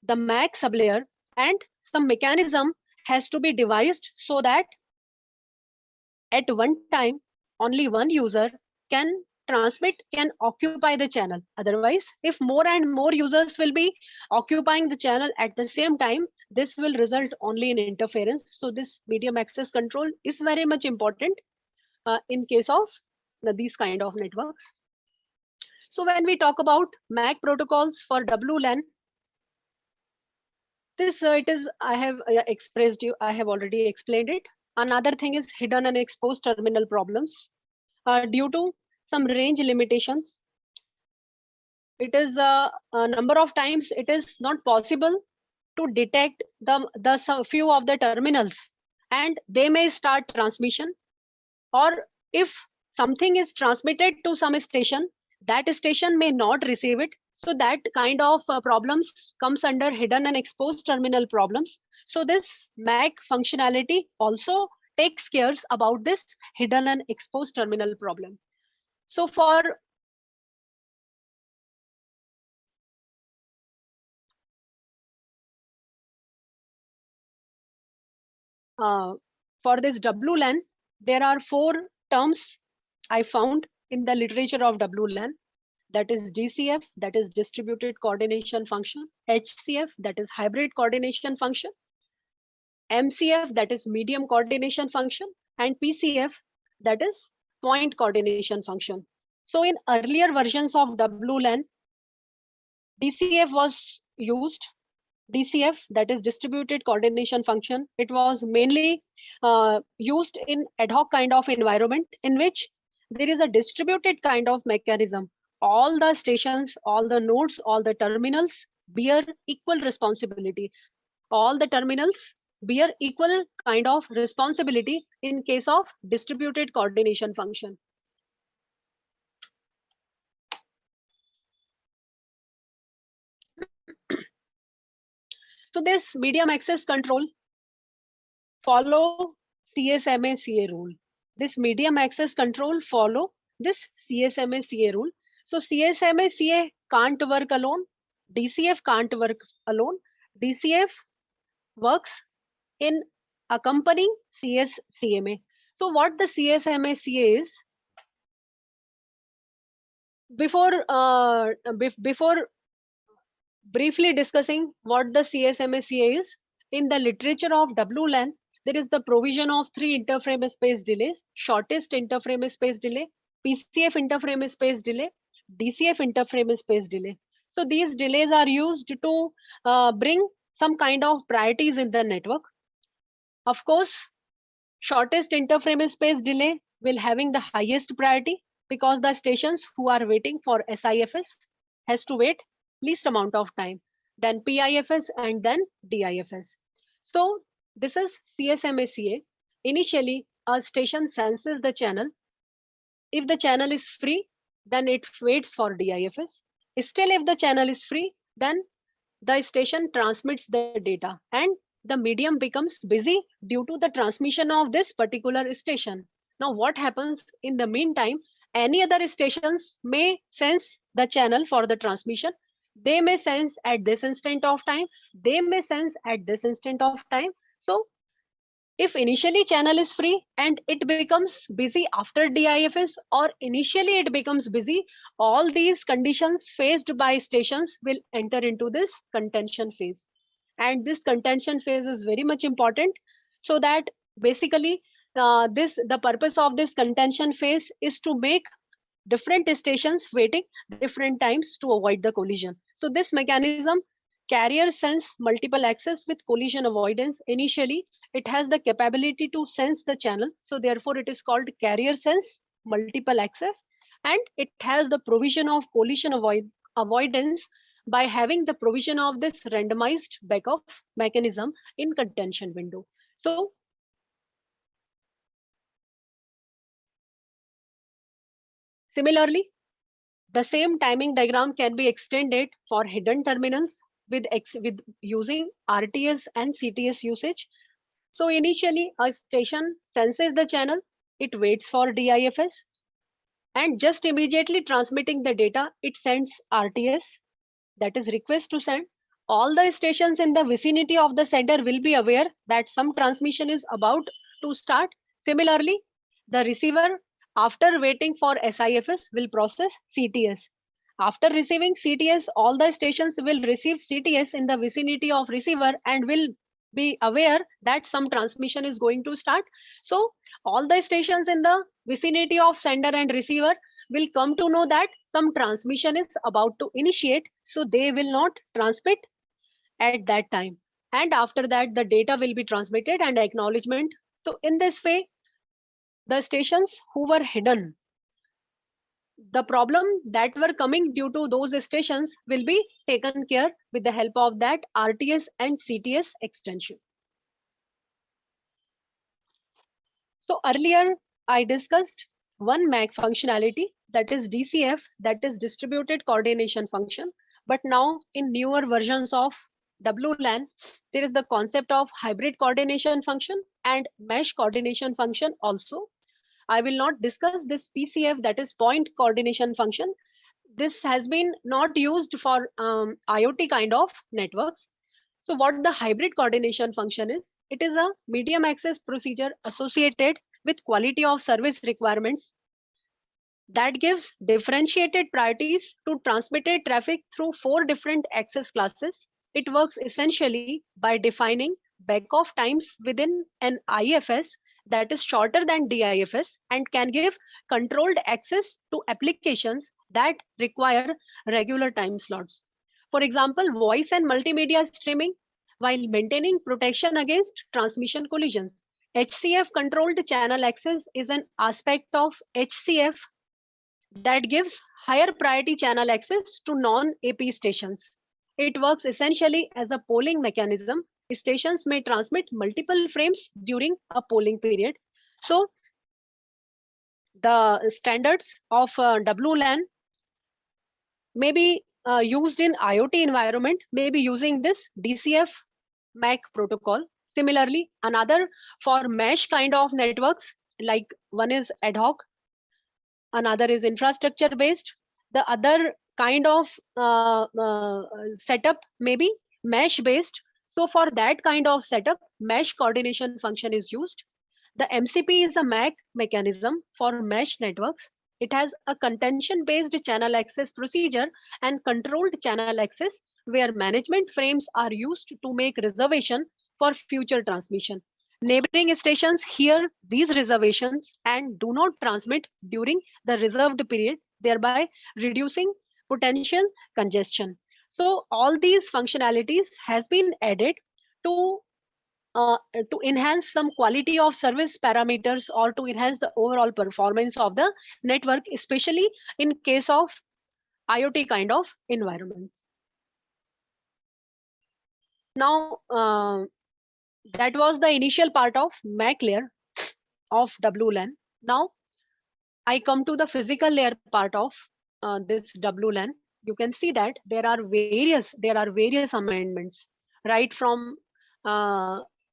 the MAC sublayer, and some mechanism has to be devised so that at one time only one user can can occupy the channel. Otherwise, if more and more users will be occupying the channel at the same time, this will result only in interference. So this medium access control is very much important in case of these kind of networks. So when we talk about MAC protocols for WLAN, this it is I have expressed you. I have already explained it. Another thing is hidden and exposed terminal problems due to some range limitations. It is a number of times it is not possible to detect the few of the terminals, and they may start transmission. Or if something is transmitted to some station, that station may not receive it. So that kind of problems comes under hidden and exposed terminal problems. So this MAC functionality also takes care about this hidden and exposed terminal problem. So for this WLAN, there are 4 terms I found in the literature of WLAN. That is DCF, that is distributed coordination function, HCF, that is hybrid coordination function, MCF, that is medium coordination function, and PCF, that is point coordination function. So in earlier versions of WLAN, DCF was used. DCF, that is distributed coordination function, it was mainly used in ad hoc kind of environment in which there is a distributed kind of mechanism. All the stations, all the nodes, all the terminals bear equal responsibility. All the terminals bear equal kind of responsibility in case of distributed coordination function. So this medium access control follow CSMA-CA rule. This medium access control follow this CSMA-CA rule. So CSMA-CA can't work alone. DCF can't work alone. DCF works in accompanying CSCMA. So what the CSMA-CA is, before briefly discussing what the CSMA-CA is, in the literature of WLAN, there is the provision of 3 interframe space delays: shortest interframe space delay, PCF interframe space delay, DCF interframe space delay. So these delays are used to bring some kind of priorities in the network. Of course, shortest interframe space delay will having the highest priority because the stations who are waiting for SIFS has to wait least amount of time, then PIFS and then DIFS. So this is CSMA-CA. Initially, a station senses the channel. If the channel is free, then it waits for DIFS. Still, if the channel is free, then the station transmits the data and the medium becomes busy due to the transmission of this particular station. Now what happens in the meantime, any other stations may sense the channel for the transmission. They may sense at this instant of time, they may sense at this instant of time. So if initially channel is free and it becomes busy after DIFS, or initially it becomes busy, all these conditions faced by stations will enter into this contention phase. And this contention phase is very much important, so that basically the purpose of this contention phase is to make different stations waiting different times to avoid the collision. So this mechanism, carrier sense multiple access with collision avoidance. Initially it has the capability to sense the channel, so therefore it is called carrier sense multiple access, and it has the provision of collision avoidance by having the provision of this randomized backup mechanism in contention window. So similarly, the same timing diagram can be extended for hidden terminals with using RTS and CTS usage. So initially a station senses the channel, it waits for DIFS, and just immediately transmitting the data, it sends RTS, that is request to send, all the stations in the vicinity of the sender will be aware that some transmission is about to start. Similarly, the receiver, after waiting for SIFS, will process CTS. After receiving CTS, all the stations will receive CTS in the vicinity of receiver and will be aware that some transmission is going to start. So all the stations in the vicinity of sender and receiver will come to know that some transmission is about to initiate, so they will not transmit at that time. And after that, the data will be transmitted and acknowledgement. So in this way, the stations who were hidden, the problem that were coming due to those stations will be taken care with the help of that RTS and CTS extension. So earlier I discussed one MAC functionality, that is DCF, that is distributed coordination function. But now in newer versions of WLAN, there is the concept of hybrid coordination function and mesh coordination function also. I will not discuss this PCF, that is point coordination function. This has been not used for IoT kind of networks. So what the hybrid coordination function is, it is a medium access procedure associated with quality of service requirements that gives differentiated priorities to transmitted traffic through 4 different access classes. It works essentially by defining back-off times within an IFS that is shorter than DIFS and can give controlled access to applications that require regular time slots. For example, voice and multimedia streaming, while maintaining protection against transmission collisions. HCF controlled channel access is an aspect of HCF that gives higher priority channel access to non-AP stations. It works essentially as a polling mechanism. Stations may transmit multiple frames during a polling period. So the standards of WLAN may be used in IoT environment, may be using this DCF MAC protocol. Similarly, another for mesh kind of networks, like one is ad hoc, another is infrastructure based, the other kind of setup may be mesh based. So for that kind of setup, mesh coordination function is used. The MCP is a MAC mechanism for mesh networks. It has a contention based channel access procedure and controlled channel access where management frames are used to make reservation for future transmission. Neighboring stations hear these reservations and do not transmit during the reserved period, thereby reducing potential congestion. So all these functionalities has been added to enhance some quality of service parameters or to enhance the overall performance of the network, especially in case of IoT kind of environment. Now, that was the initial part of MAC layer of WLAN. Now, I come to the physical layer part of this WLAN. You can see that there are various amendments, right from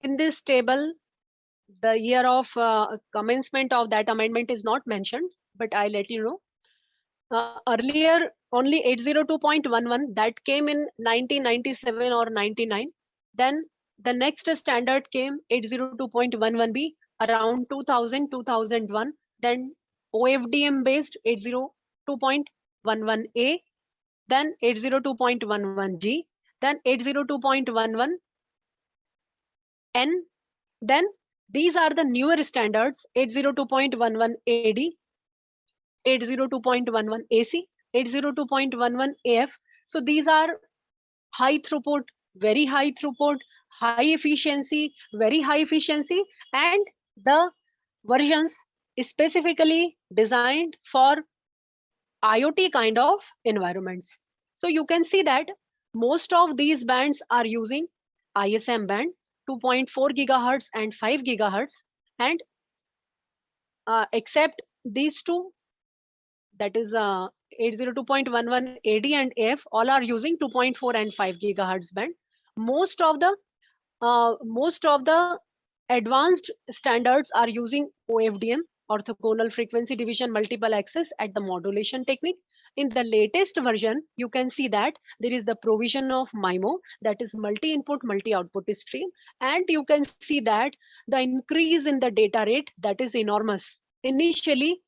in this table. The year of commencement of that amendment is not mentioned, but I let you know. Earlier, only 802.11 that came in 1997 or 99. Then the next standard came 802.11b around 2000, 2001. Then OFDM based 802.11a, then 802.11g, then 802.11n. Then these are the newer standards: 802.11 AD, 802.11 AC, 802.11 AF. So these are high throughput, very high throughput, high efficiency, very high efficiency, and the versions specifically designed for IoT kind of environments. So you can see that most of these bands are using ISM band 2.4 gigahertz and 5 gigahertz, and except these two, that is 802.11 AD and AF, all are using 2.4 and 5 gigahertz band. Most of the advanced standards are using OFDM. orthogonal frequency division multiple access at the modulation technique. In the latest version, you can see that there is the provision of Mimo, that is multi-input, multi-output stream. And you can see that the increase in the data rate, that is enormous. Initially,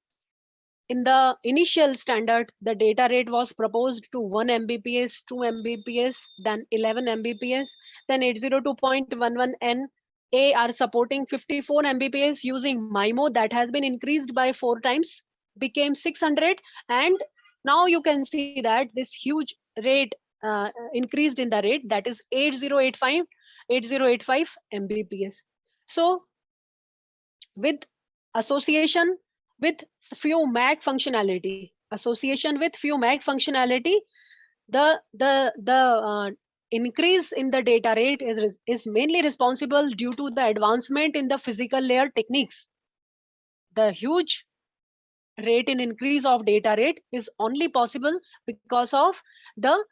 in the initial standard, the data rate was proposed to 1 Mbps, 2 Mbps, then 11 Mbps, then 802.11n. A are supporting 54 Mbps using Mimo, that has been increased by 4 times, became 600. And now you can see that this huge rate increased in the rate, that is 8085 Mbps. So with association with few MAC functionality, the increase in the data rate is mainly responsible due to the advancement in the physical layer techniques. The huge rate in increase of data rate is only possible because of the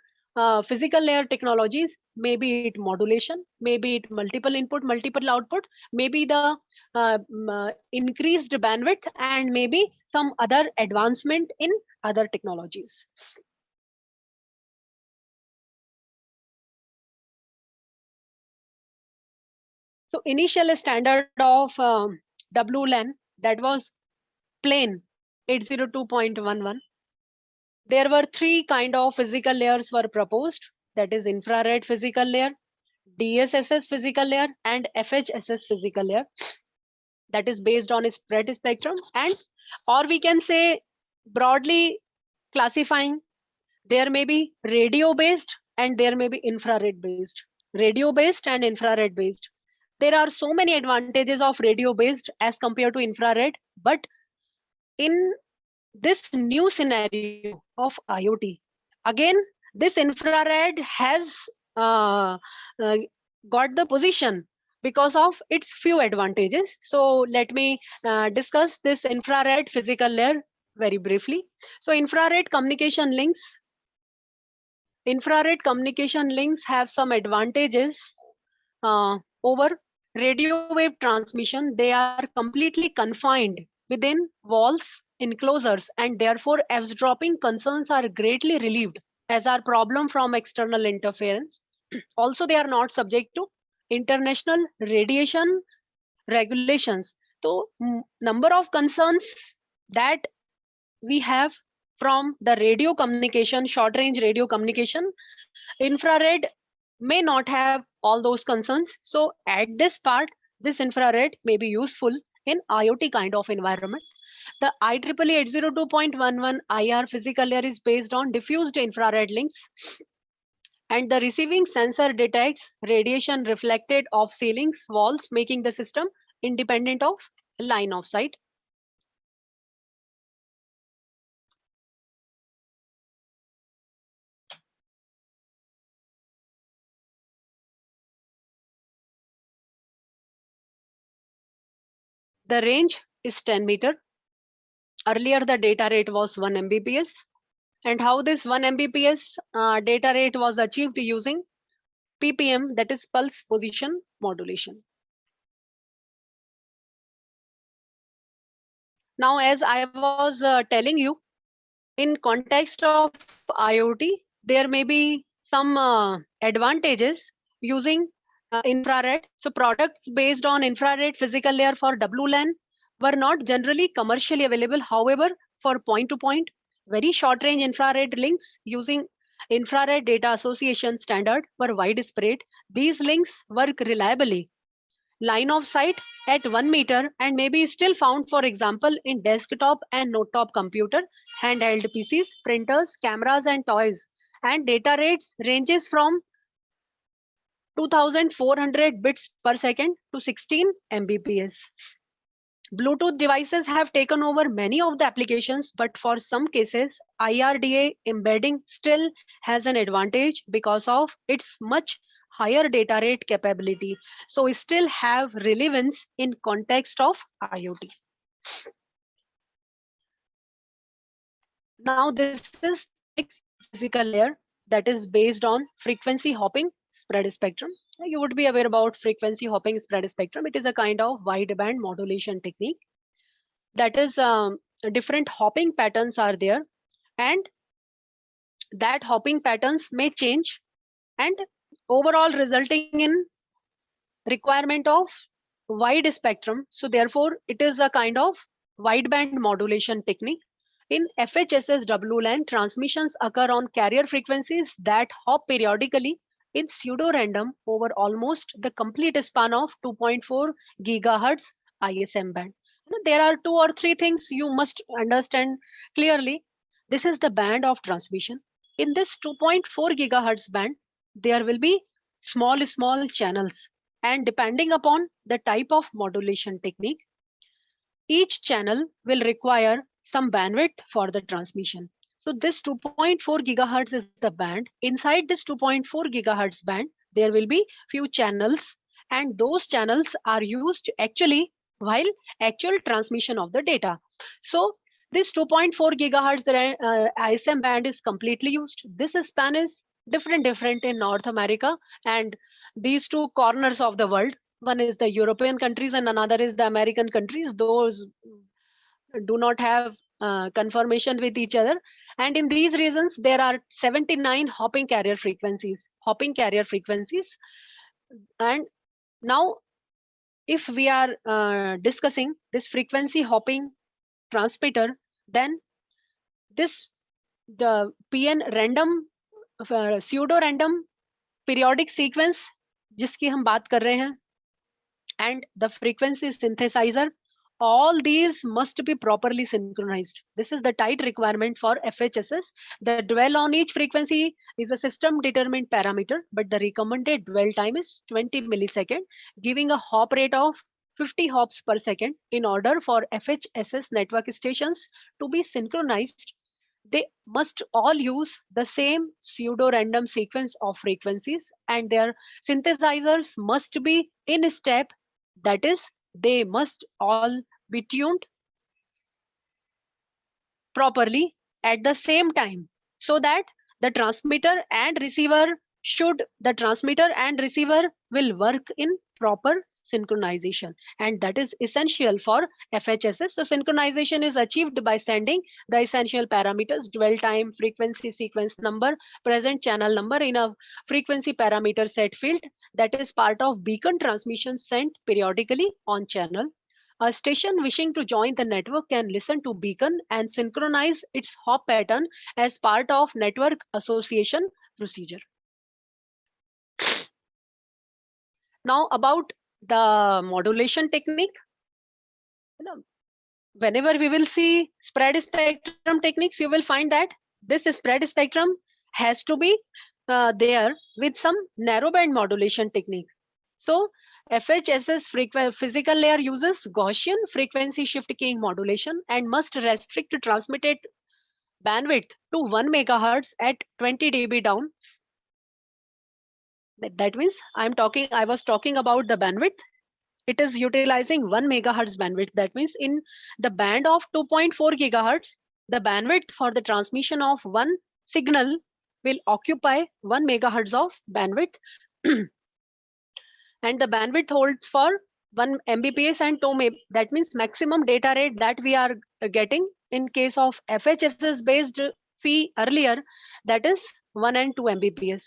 physical layer technologies, maybe it modulation, maybe it multiple input, multiple output, maybe the increased bandwidth, and maybe some other advancement in other technologies. So initial standard of WLAN, that was plain 802.11. There were 3 kind of physical layers were proposed, that is infrared physical layer, DSSS physical layer, and FHSS physical layer, that is based on a spread spectrum. And or we can say, broadly classifying, there may be radio based and there may be infrared based. Radio based and infrared based. There are so many advantages of radio based as compared to infrared, but in this new scenario of IoT, again, this infrared has uh, uh, got the position because of its few advantages. So let me discuss this infrared physical layer very briefly. So infrared communication links have some advantages over radio wave transmission. They are completely confined within walls, enclosures, and therefore eavesdropping concerns are greatly relieved as our problem from external interference. Also, they are not subject to international radiation regulations. So number of concerns that we have from the radio communication, short range radio communication, infrared may not have all those concerns. So at this part, this infrared may be useful in IoT kind of environment. The IEEE 802.11 IR physical layer is based on diffused infrared links, and the receiving sensor detects radiation reflected off ceilings, walls, making the system independent of line of sight. The range is 10 meter. Earlier, the data rate was 1 Mbps. And how this 1 Mbps data rate was achieved using PPM, that is pulse position modulation. Now, as I was telling you, in context of IoT, there may be some advantages using infrared. So products based on infrared physical layer for WLAN were not generally commercially available. However, for point-to-point, very short-range infrared links using infrared data association standard were widespread. These links work reliably. Line of sight at 1 meter and may be still found, for example, in desktop and notebook computer, handheld PCs, printers, cameras, and toys. And data rates ranges from 2400 bits per second to 16 Mbps. Bluetooth devices have taken over many of the applications, but for some cases, IRDA embedding still has an advantage because of its much higher data rate capability. So we still have relevance in context of IoT. Now this is the next physical layer that is based on frequency hopping spread spectrum. You would be aware about frequency hopping spread spectrum. It is a kind of wideband modulation technique. that is different hopping patterns are there, and that hopping patterns may change, and overall resulting in requirement of wide spectrum. So therefore it is a kind of wideband modulation technique. In FHSS WLAN, transmissions occur on carrier frequencies that hop periodically in pseudo-random over almost the complete span of 2.4 gigahertz ISM band. There are 2 or 3 things you must understand clearly. This is the band of transmission. In this 2.4 gigahertz band, there will be small channels, and depending upon the type of modulation technique, each channel will require some bandwidth for the transmission. So this 2.4 gigahertz is the band. Inside this 2.4 gigahertz band, there will be few channels, and those channels are used actually while actual transmission of the data. So this 2.4 gigahertz ISM band is completely used. This span is different in North America and these 2 corners of the world. One is the European countries and another is the American countries. Those do not have confirmation with each other. And in these regions, there are 79 hopping carrier frequencies. And now, if we are discussing this frequency hopping transmitter, then the PN random pseudo random periodic sequence जिसकी हम बात कर रहे हैं, and the frequency synthesizer, all these must be properly synchronized. This is the tight requirement for FHSS. The dwell on each frequency is a system determined parameter, but the recommended dwell time is 20 millisecond, giving a hop rate of 50 hops per second. In order for FHSS network stations to be synchronized, they must all use the same pseudo-random sequence of frequencies, and their synthesizers must be in step. That is, they must all be tuned properly at the same time, so that the transmitter and receiver will work in proper synchronization, and that is essential for FHSS. So synchronization is achieved by sending the essential parameters: dwell time, frequency sequence number, present channel number in a frequency parameter set field that is part of beacon transmission sent periodically on channel. A station wishing to join the network can listen to beacon and synchronize its hop pattern as part of network association procedure. Now about the modulation technique. Whenever we will see spread spectrum techniques, you will find that this spread spectrum has to be there with some narrowband modulation technique. So FHSS physical layer uses Gaussian frequency shift keying modulation and must restrict transmitted bandwidth to 1 megahertz at 20 dB down. That means I was talking about the bandwidth. It is utilizing 1 megahertz bandwidth. That means in the band of 2.4 gigahertz, the bandwidth for the transmission of one signal will occupy 1 megahertz of bandwidth. And the bandwidth holds for 1 Mbps and 2 Mbps. That means maximum data rate that we are getting in case of FHSS based fee earlier, that is 1 and 2 Mbps.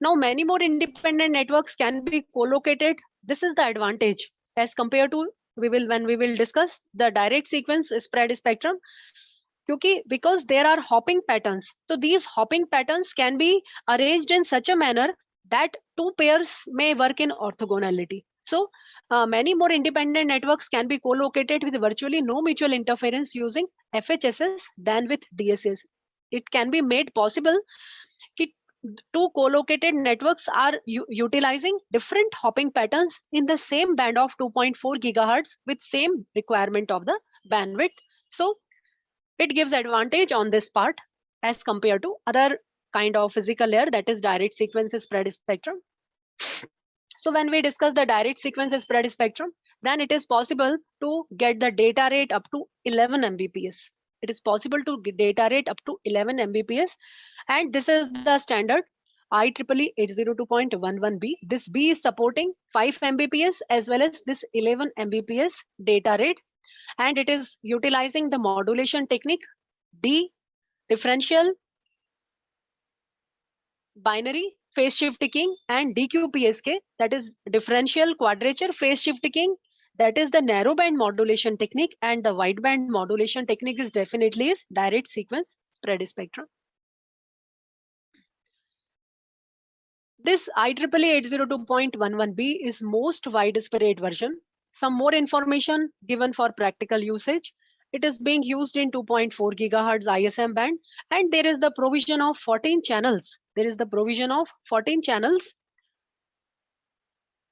Now many more independent networks can be co-located. This is the advantage as compared to when we will discuss the direct sequence spread spectrum. Because there are hopping patterns, so these hopping patterns can be arranged in such a manner that 2 pairs may work in orthogonality. So many more independent networks can be co-located with virtually no mutual interference using FHSS than with DSS. It can be made possible that 2 co-located networks are utilizing different hopping patterns in the same band of 2.4 gigahertz with same requirement of the bandwidth. So it gives advantage on this part as compared to other kind of physical layer, that is direct sequence spread spectrum. So when we discuss the direct sequence spread spectrum, then it is possible to get the data rate up to 11 Mbps. It is possible to get data rate up to 11 Mbps, and this is the standard IEEE 802.11b. This B is supporting 5 Mbps as well as this 11 Mbps data rate. and it is utilizing the modulation technique, D, differential, binary, phase shift keying, and DQPSK, that is differential quadrature phase shift keying, that is the narrow band modulation technique, and the wide band modulation technique is definitely is direct sequence spread spectrum. This IEEE 802.11b is most widespread version. Some more information given for practical usage. It is being used in 2.4 gigahertz ISM band, and there is the provision of 14 channels. There is the provision of 14 channels.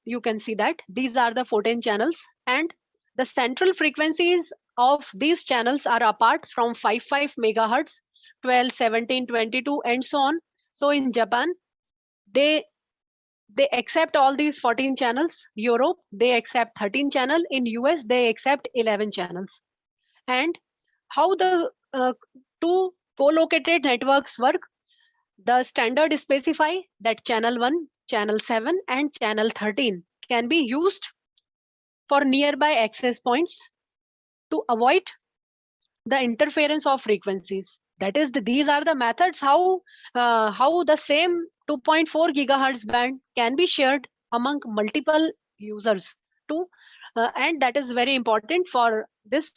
You can see that these are the 14 channels, and the central frequencies of these channels are apart from 55 megahertz, 12, 17, 22, and so on. So in Japan, they accept all these 14 channels. Europe, they accept 13 channel. In US, they accept 11 channels. And how the two co-located networks work, the standard specify that channel 1, channel 7, and channel 13 can be used for nearby access points to avoid the interference of frequencies. That is, these are the methods how the same 2.4 gigahertz band can be shared among multiple users too, and that is very important for this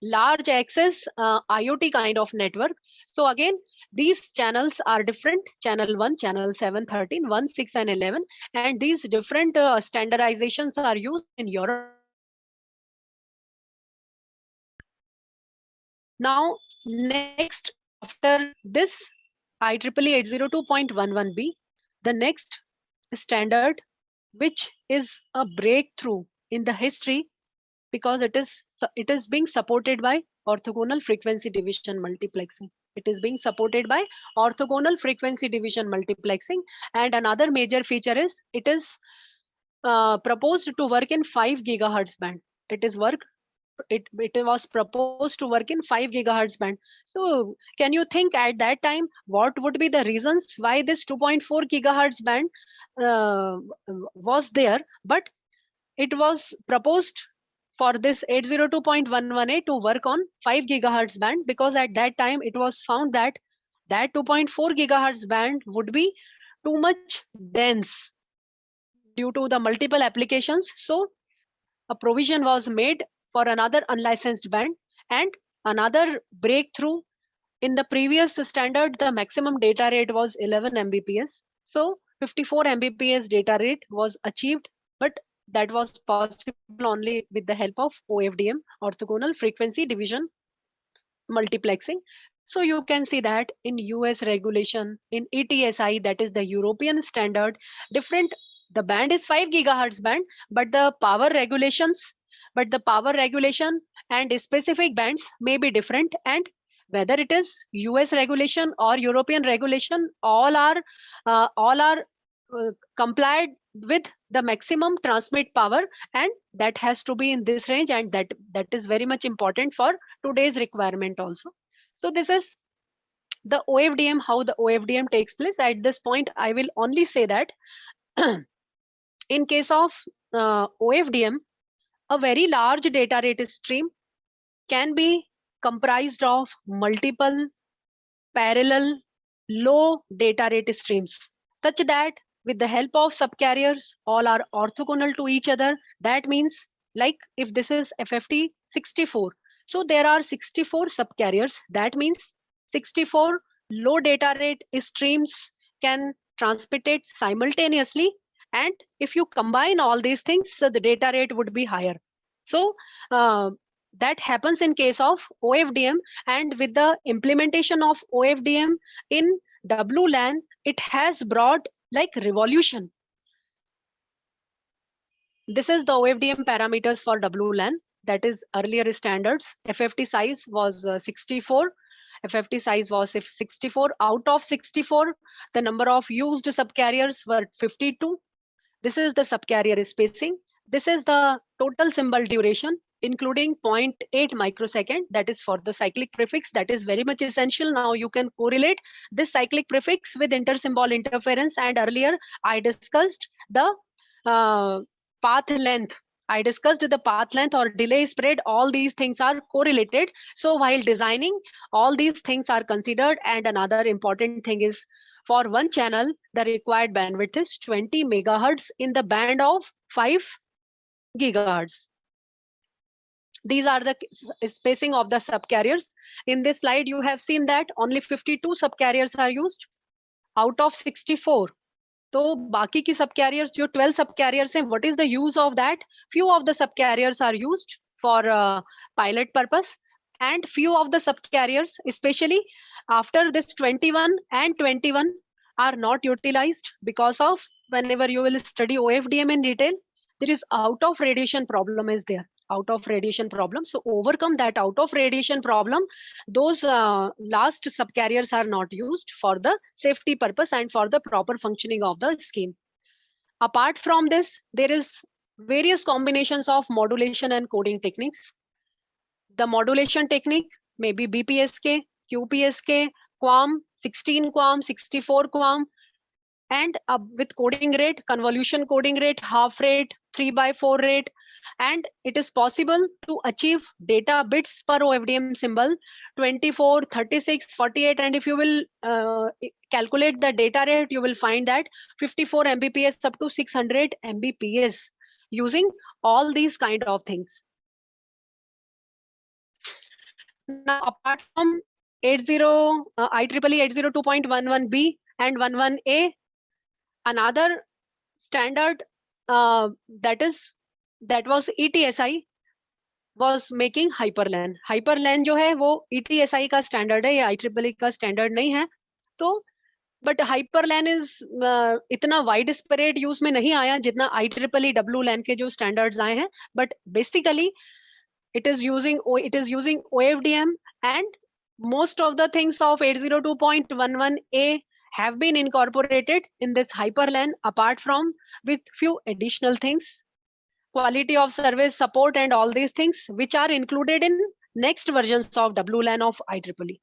large access IoT kind of network. So again, these channels are different: channel 1, channel 7, 13, 1, 6, and 11, and these different standardizations are used in Europe. Now, next, after this IEEE 802.11b, the next standard, which is a breakthrough in the history, because it is being supported by orthogonal frequency division multiplexing. It is being supported by orthogonal frequency division multiplexing, and another major feature is it is proposed to work in 5 gigahertz band. It was proposed to work in 5 gigahertz band. So can you think at that time what would be the reasons why this 2.4 gigahertz band was there, but it was proposed for this 802.118 to work on 5 gigahertz band, because at that time it was found that 2.4 gigahertz band would be too much dense due to the multiple applications. So a provision was made for another unlicensed band, and another breakthrough. In the previous standard, the maximum data rate was 11 Mbps. So 54 Mbps data rate was achieved, but that was possible only with the help of OFDM, orthogonal frequency division multiplexing. So you can see that in US regulation, in ETSI, that is the European standard, different, the band is 5 gigahertz band, but the power regulation and specific bands may be different, and whether it is US regulation or European regulation, all are complied with the maximum transmit power, and that has to be in this range, and that is very much important for today's requirement also. So this is the OFDM, how the OFDM takes place. At this point, I will only say that in case of OFDM, a very large data rate stream can be comprised of multiple parallel low data rate streams, such that with the help of subcarriers, all are orthogonal to each other. That means, like if this is FFT 64, so there are 64 subcarriers. That means 64 low data rate streams can transmit it simultaneously, and if you combine all these things, so the data rate would be higher. So that happens in case of OFDM, and with the implementation of OFDM in WLAN, it has brought like revolution. This is the OFDM parameters for WLAN, that is earlier standards. FFT size was 64. FFT size was 64. Out of 64, the number of used subcarriers were 52. This is the subcarrier spacing. This is the total symbol duration, including 0.8 microsecond. That is for the cyclic prefix. That is very much essential. Now you can correlate this cyclic prefix with intersymbol interference. And earlier I discussed the path length I discussed the path length or delay spread. All these things are correlated. So while designing, all these things are considered. And another important thing is, for one channel, the required bandwidth is 20 megahertz in the band of 5 gigahertz. These are the spacing of the subcarriers. In this slide, you have seen that only 52 subcarriers are used out of 64. तो बाकी की सब carriers जो 12 सब carriers हैं, what is the use of that? Few of the sub carriers are used for pilot purpose, and few of the sub carriers, especially after this 21 and 21, are not utilized because of, whenever you will study OFDM in detail, there is out of radiation problem is there. Out of radiation problem. So overcome that out of radiation problem, those last subcarriers are not used for the safety purpose and for the proper functioning of the scheme. Apart from this, there is various combinations of modulation and coding techniques. The modulation technique may be BPSK, QPSK, QAM, 16 QAM, 64 QAM, and with coding rate, convolution coding rate, half rate, 3/4 rate, and it is possible to achieve data bits per OFDM symbol 24, 36, 48, and if you will calculate the data rate, you will find that 54 Mbps up to 600 Mbps using all these kind of things. Now, apart from IEEE 802.11b and 11a, another standard that was ETSI was making hyperLAN. HyperLAN जो है वो ETSI का standard है, या IEEE का standard नहीं है. तो but HyperLAN is इतना widespread use में नहीं आया जितना IEEE WLAN के जो standards आए हैं. But basically it is using OFDM, and most of the things of 802.11a have been incorporated in this hyperLAN, apart from with few additional things, quality of service, support, and all these things which are included in next versions of WLAN of IEEE.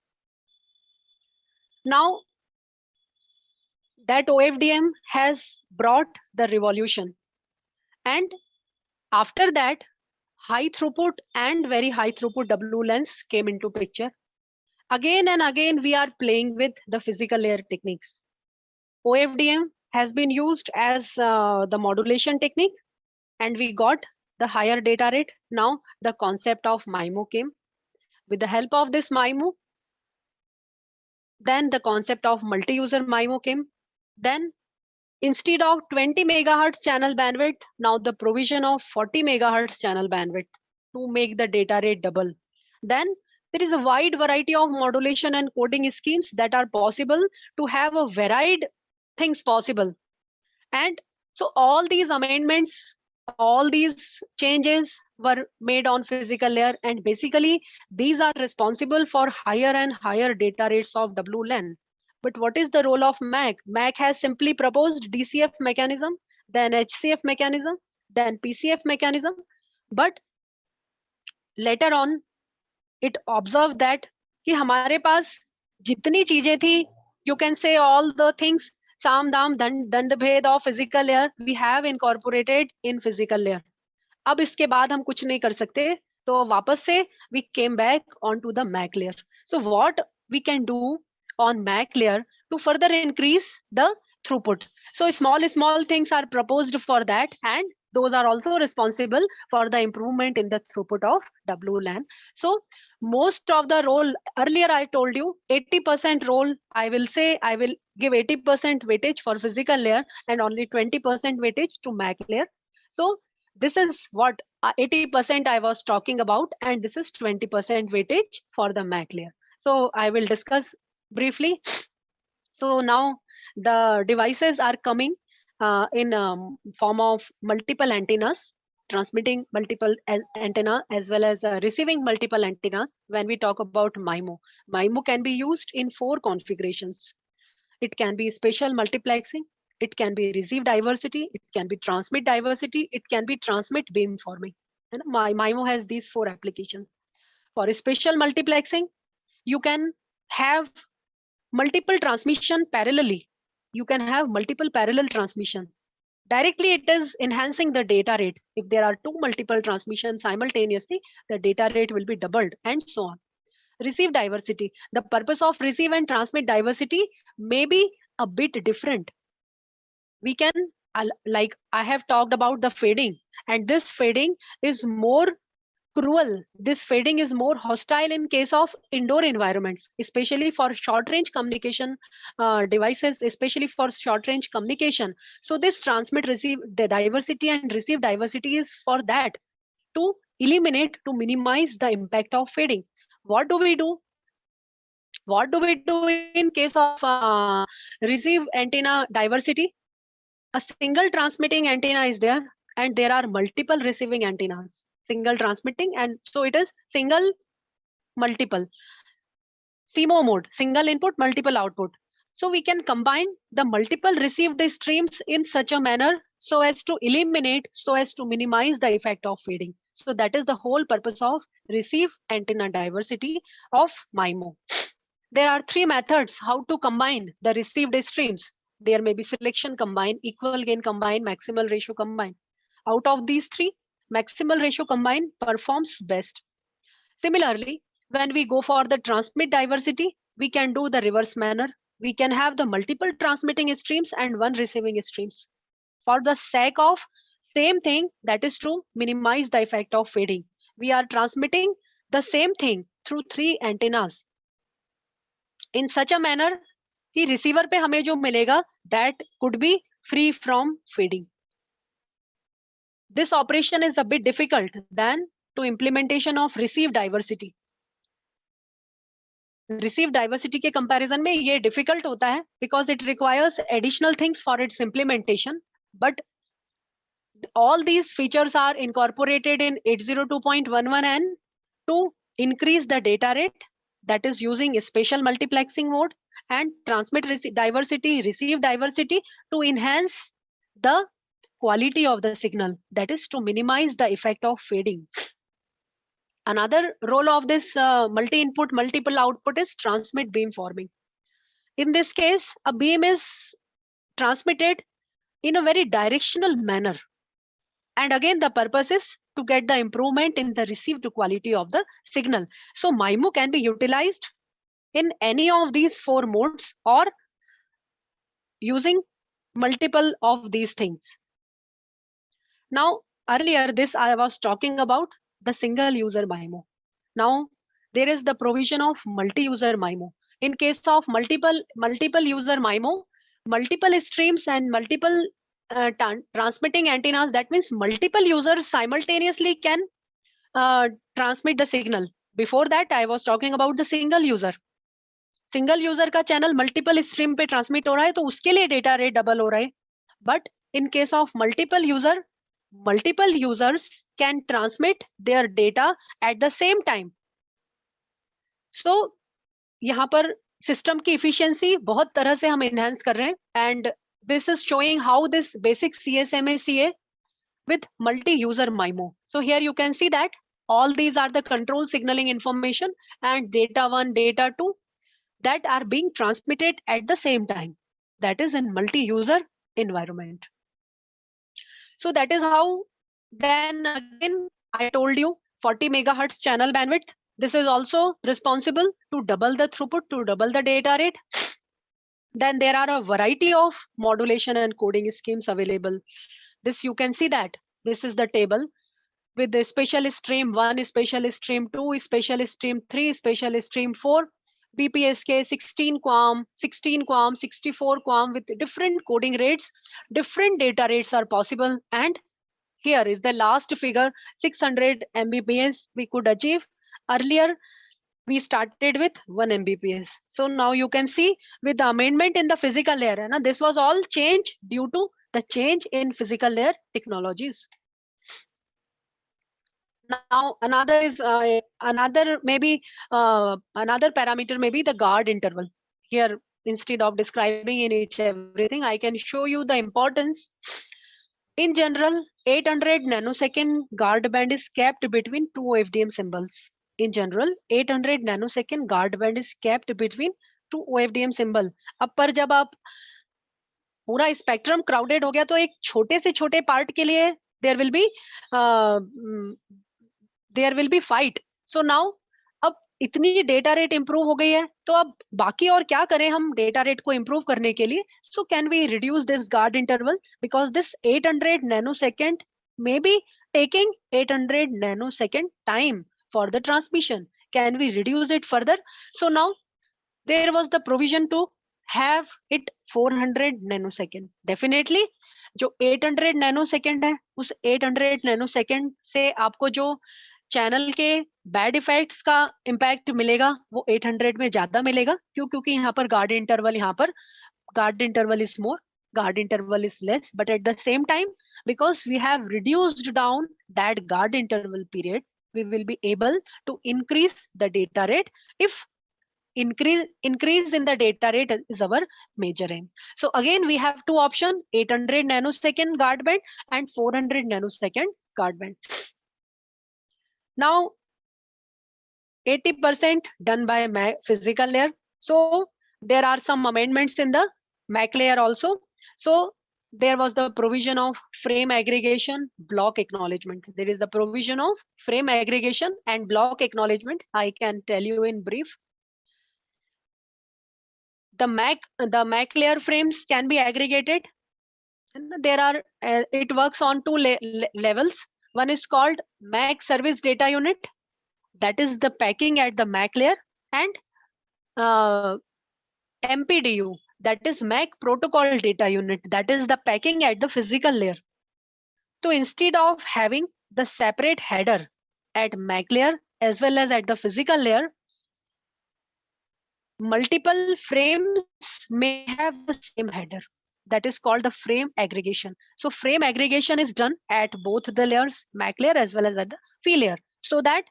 Now that OFDM has brought the revolution, and after that high throughput and very high throughput WLANs came into picture. Again and again, we are playing with the physical layer techniques. OFDM has been used as the modulation technique, and we got the higher data rate. Now the concept of Mimo came. With the help of this Mimo, then the concept of multi-user Mimo came. Then instead of 20 megahertz channel bandwidth, now the provision of 40 megahertz channel bandwidth to make the data rate double. Then there is a wide variety of modulation and coding schemes that are possible to have a varied things possible. And so all these amendments, all these changes were made on physical layer, and basically these are responsible for higher and higher data rates of WLAN. But what is the role of MAC? MAC has simply proposed DCF mechanism, then HCF mechanism, then PCF mechanism. But later on, it observed that कि हमारे पास जितनी चीजें थी, you can say all the things, साम दाम दंड भेद of physical layer, we have incorporated in physical layer. अब इसके बाद हम कुछ नहीं कर सकते, तो वापस से we came back onto the MAC layer. So what we can do on MAC layer to further increase the throughput? So small things are proposed for that, and those are also responsible for the improvement in the throughput of WLAN. So most of the role, earlier I told you 80% role, I will give 80% weightage for physical layer and only 20% weightage to MAC layer. So this is what 80% I was talking about, and this is 20% weightage for the MAC layer. So I will discuss briefly. So now the devices are coming in form of multiple antennas, transmitting multiple antenna as well as receiving multiple antennas. When we talk about Mimo, Mimo can be used in 4 configurations. It can be spatial multiplexing, it can be receive diversity, it can be transmit diversity, it can be transmit beamforming. And Mimo has these 4 applications. For spatial multiplexing, you can have multiple transmission parallelly. You can have multiple parallel transmission. Directly, it is enhancing the data rate. If there are two multiple transmissions simultaneously, the data rate will be doubled, and so on. Receive diversity. The purpose of receive and transmit diversity may be a bit different. We can, like I have talked about the fading, and this fading is more cruel. This fading is more hostile in case of indoor environments, especially for short range communication devices, especially for short range communication. So this transmit receive the diversity and receive diversity is for that, to eliminate, to minimize the impact of fading. What do we do? What do we do in case of receive antenna diversity? A single transmitting antenna is there, and there are multiple receiving antennas. Single transmitting, and so it is single multiple. CMO mode, single input, multiple output. So we can combine the multiple received streams in such a manner so as to eliminate, so as to minimize the effect of fading. So that is the whole purpose of receive antenna diversity of MIMO. There are three methods how to combine the received streams. There may be selection combine, equal gain combine, maximal ratio combine. Out of these three, maximal ratio combine performs best. Similarly, when we go for the transmit diversity, we can do the reverse manner. We can have the multiple transmitting streams and one receiving streams. For the sake of same thing, that is to minimize the effect of fading, we are transmitting the same thing through three antennas. In such a manner कि receiver पे हमें जो मिलेगा that could be free from fading. This operation is a bit difficult than to implementation of receive diversity. Receive diversity के comparison में ये difficult होता है because it requires additional things for its implementation. But all these features are incorporated in 802.11n to increase the data rate, that is using a spatial multiplexing mode, and transmit diversity, receive diversity to enhance the quality of the signal, that is to minimize the effect of fading. Another role of this multi-input, multiple output is transmit beamforming. In this case, a beam is transmitted in a very directional manner. And again, the purpose is to get the improvement in the received quality of the signal. So MIMO can be utilized in any of these four modes or using multiple of these things. Now, earlier this I was talking about the single user MIMO. Now, there is the provision of multi-user MIMO. In case of multiple user MIMO, multiple streams and multiple transmitting antennas, that means multiple users simultaneously can transmit the signal. Before that, I was talking about the single user. Single user का channel multiple stream पे transmit हो रहा है तो उसके लिए data rate double हो रहा है. But in case of multiple users can transmit their data at the same time. So यहाँ पर सिस्टम की इफिशियंसी बहुत तरह से हम एनहांस कर रहे हैं, and this is showing how this basic CSMA/CA with multi-user MIMO. So here you can see that all these are the control signaling information and data 1, data 2 that are being transmitted at the same time. That is in multi-user environment. So that is how, then again, I told you 40 megahertz channel bandwidth. This is also responsible to double the throughput, to double the data rate. Then there are a variety of modulation and coding schemes available. This you can see that this is the table with the special stream 1, special stream 2, special stream 3, special stream 4, BPSK 16 QAM, 16 QAM, 64 QAM with different coding rates. Different data rates are possible. And here is the last figure, 600 Mbps we could achieve. Earlier, we started with 1 Mbps. So now you can see with the amendment in the physical layer, and this was all change due to the change in physical layer technologies. Now another is another parameter may be the guard interval. Here, instead of describing in each everything, I can show you the importance. In general, 800 nanosecond guard band is kept between two FDM symbols. In general, 800 nanosecond guard band is kept between two OFDM symbol. अब पर जब आप पूरा spectrum crowded हो गया तो एक छोटे से छोटे पार्ट के लिए there will be fight. So now अब इतनी डेटा रेट इंप्रूव हो गई है तो अब बाकी और क्या करें हम डेटा रेट को इंप्रूव करने के लिए. So can we reduce this guard interval because this 800 nanosecond may be taking 800 nanosecond time for the transmission. Can we reduce it further? So now there was the provision to have it 400 nanosecond. Definitely जो 800 nanosecond है उस 800 nanosecond से आपको जो channel के bad effects का impact मिलेगा वो 800 में ज्यादा मिलेगा. क्यों? क्योंकि यहाँ पर guard interval is more, guard interval is less, but at the same time because we have reduced down that guard interval period, we will be able to increase the data rate if increase in the data rate is our major aim. So again we have two options, 800 nanosecond guard band and 400 nanosecond guard band. Now 80% done by physical layer. So there are some amendments in the MAC layer also. So there was the provision of frame aggregation, block acknowledgement. There is the provision of frame aggregation and block acknowledgement. I can tell you in brief. The MAC layer frames can be aggregated. There are it works on two levels. One is called MAC service data unit. That is the packing at the MAC layer, and MPDU, that is MAC protocol data unit, that is the packing at the physical layer. So instead of having the separate header at MAC layer as well as at the physical layer, multiple frames may have the same header. That is called the frame aggregation. So frame aggregation is done at both the layers, MAC layer as well as at the phy layer, so that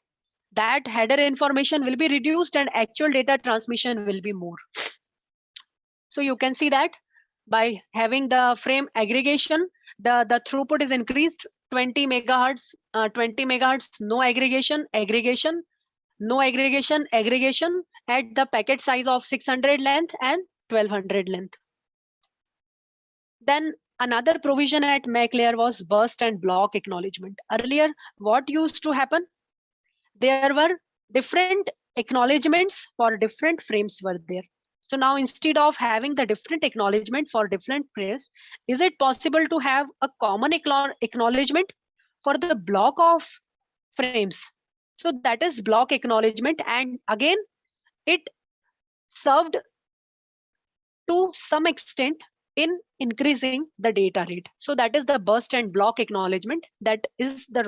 header information will be reduced and actual data transmission will be more. So you can see that by having the frame aggregation, the throughput is increased 20 megahertz, no aggregation, no aggregation at the packet size of 600 length and 1200 length. Then another provision at MAC layer was burst and block acknowledgement. Earlier, what used to happen? There were different acknowledgements for different frames were there. So now instead of having the different acknowledgement for different frames, is it possible to have a common acknowledgement for the block of frames? So that is block acknowledgement, and again it served to some extent in increasing the data rate. So that is the burst and block acknowledgement. That is the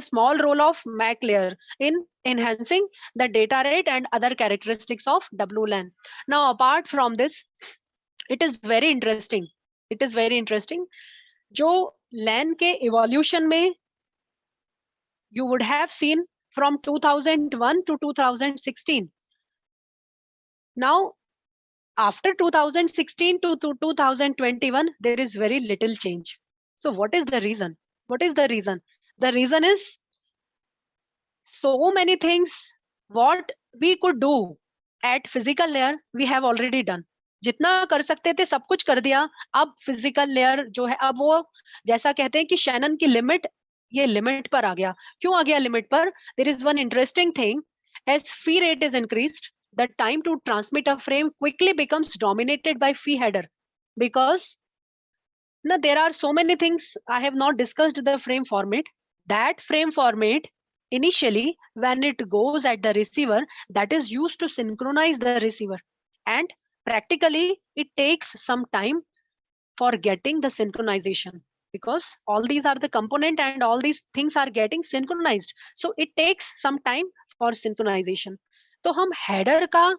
small role of MAC layer in enhancing the data rate and other characteristics of WLAN. Now apart from this, it is very interesting. जो LAN के evolution में you would have seen from 2001 to 2016. Now after 2016 to 2021, there is very little change. So what is the reason? The reason is so many things what we could do at physical layer we have already done. जितना कर सकते थे सब कुछ कर दिया. अब physical layer जो है अब वो जैसा कहते हैं कि शैनन की लिमिट, ये लिमिट पर आ गया. क्यों आ गया लिमिट पर? There is one interesting thing. As phi rate is increased, the time to transmit a frame quickly becomes dominated by phi header, because now there are so many things. I have not discussed the frame format. That frame format initially when it goes at the receiver, that is used to synchronize the receiver, and practically it takes some time for getting the synchronization, because all these are the component and all these things are getting synchronized, so it takes some time for synchronization. तो हम header का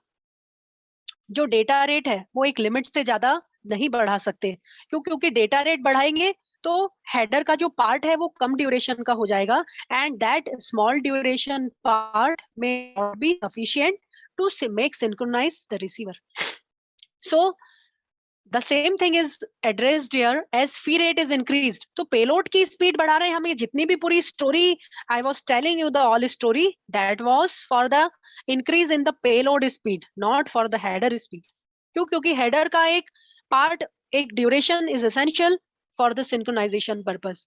जो data rate है वो एक limit से ज्यादा नहीं बढ़ा सकते. क्योंकि डेटा रेट बढ़ाएंगे तो हेडर का जो पार्ट है वो कम ड्यूरेशन का हो जाएगा, and that small duration part may not be sufficient to make synchronize the receiver. So the same thing is addressed here as phi rate is increased. तो पेलोड की स्पीड बढ़ा रहे हैं हम. ये जितनी भी पूरी story I was telling you, the all story that was for the increase in the payload speed, not for the header speed. क्यों? क्योंकि हेडर का एक पार्ट एक duration is essential for the synchronization purpose.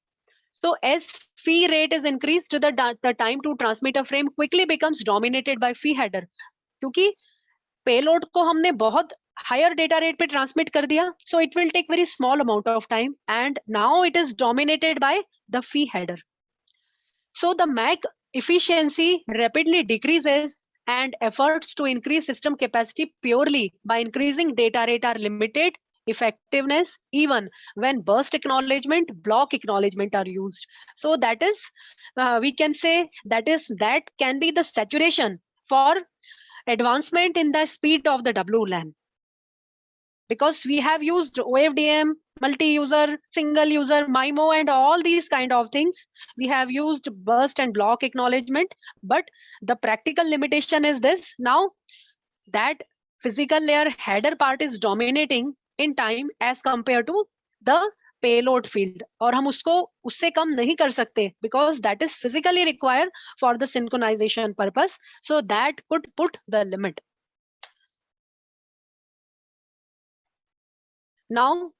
So as phi rate is increased, the time to transmit a frame quickly becomes dominated by phi header. क्योंकि payload को हमने बहुत higher data rate पे transmit कर दिया, so it will take very small amount of time, and now it is dominated by the phi header. So the MAC efficiency rapidly decreases, and efforts to increase system capacity purely by increasing data rate are limited. Effectiveness even when burst acknowledgement, block acknowledgement are used. So that is, we can say that can be the saturation for advancement in the speed of the WLAN. Because we have used OFDM, multi-user, single user, Mimo, and all these kind of things. We have used burst and block acknowledgement, but the practical limitation is this. Now that physical layer header part is dominating in time as compared to the payload field, और हम उसको उससे कम नहीं कर सकते, because that is physically required for the synchronization purpose. So that could put the limit. Now,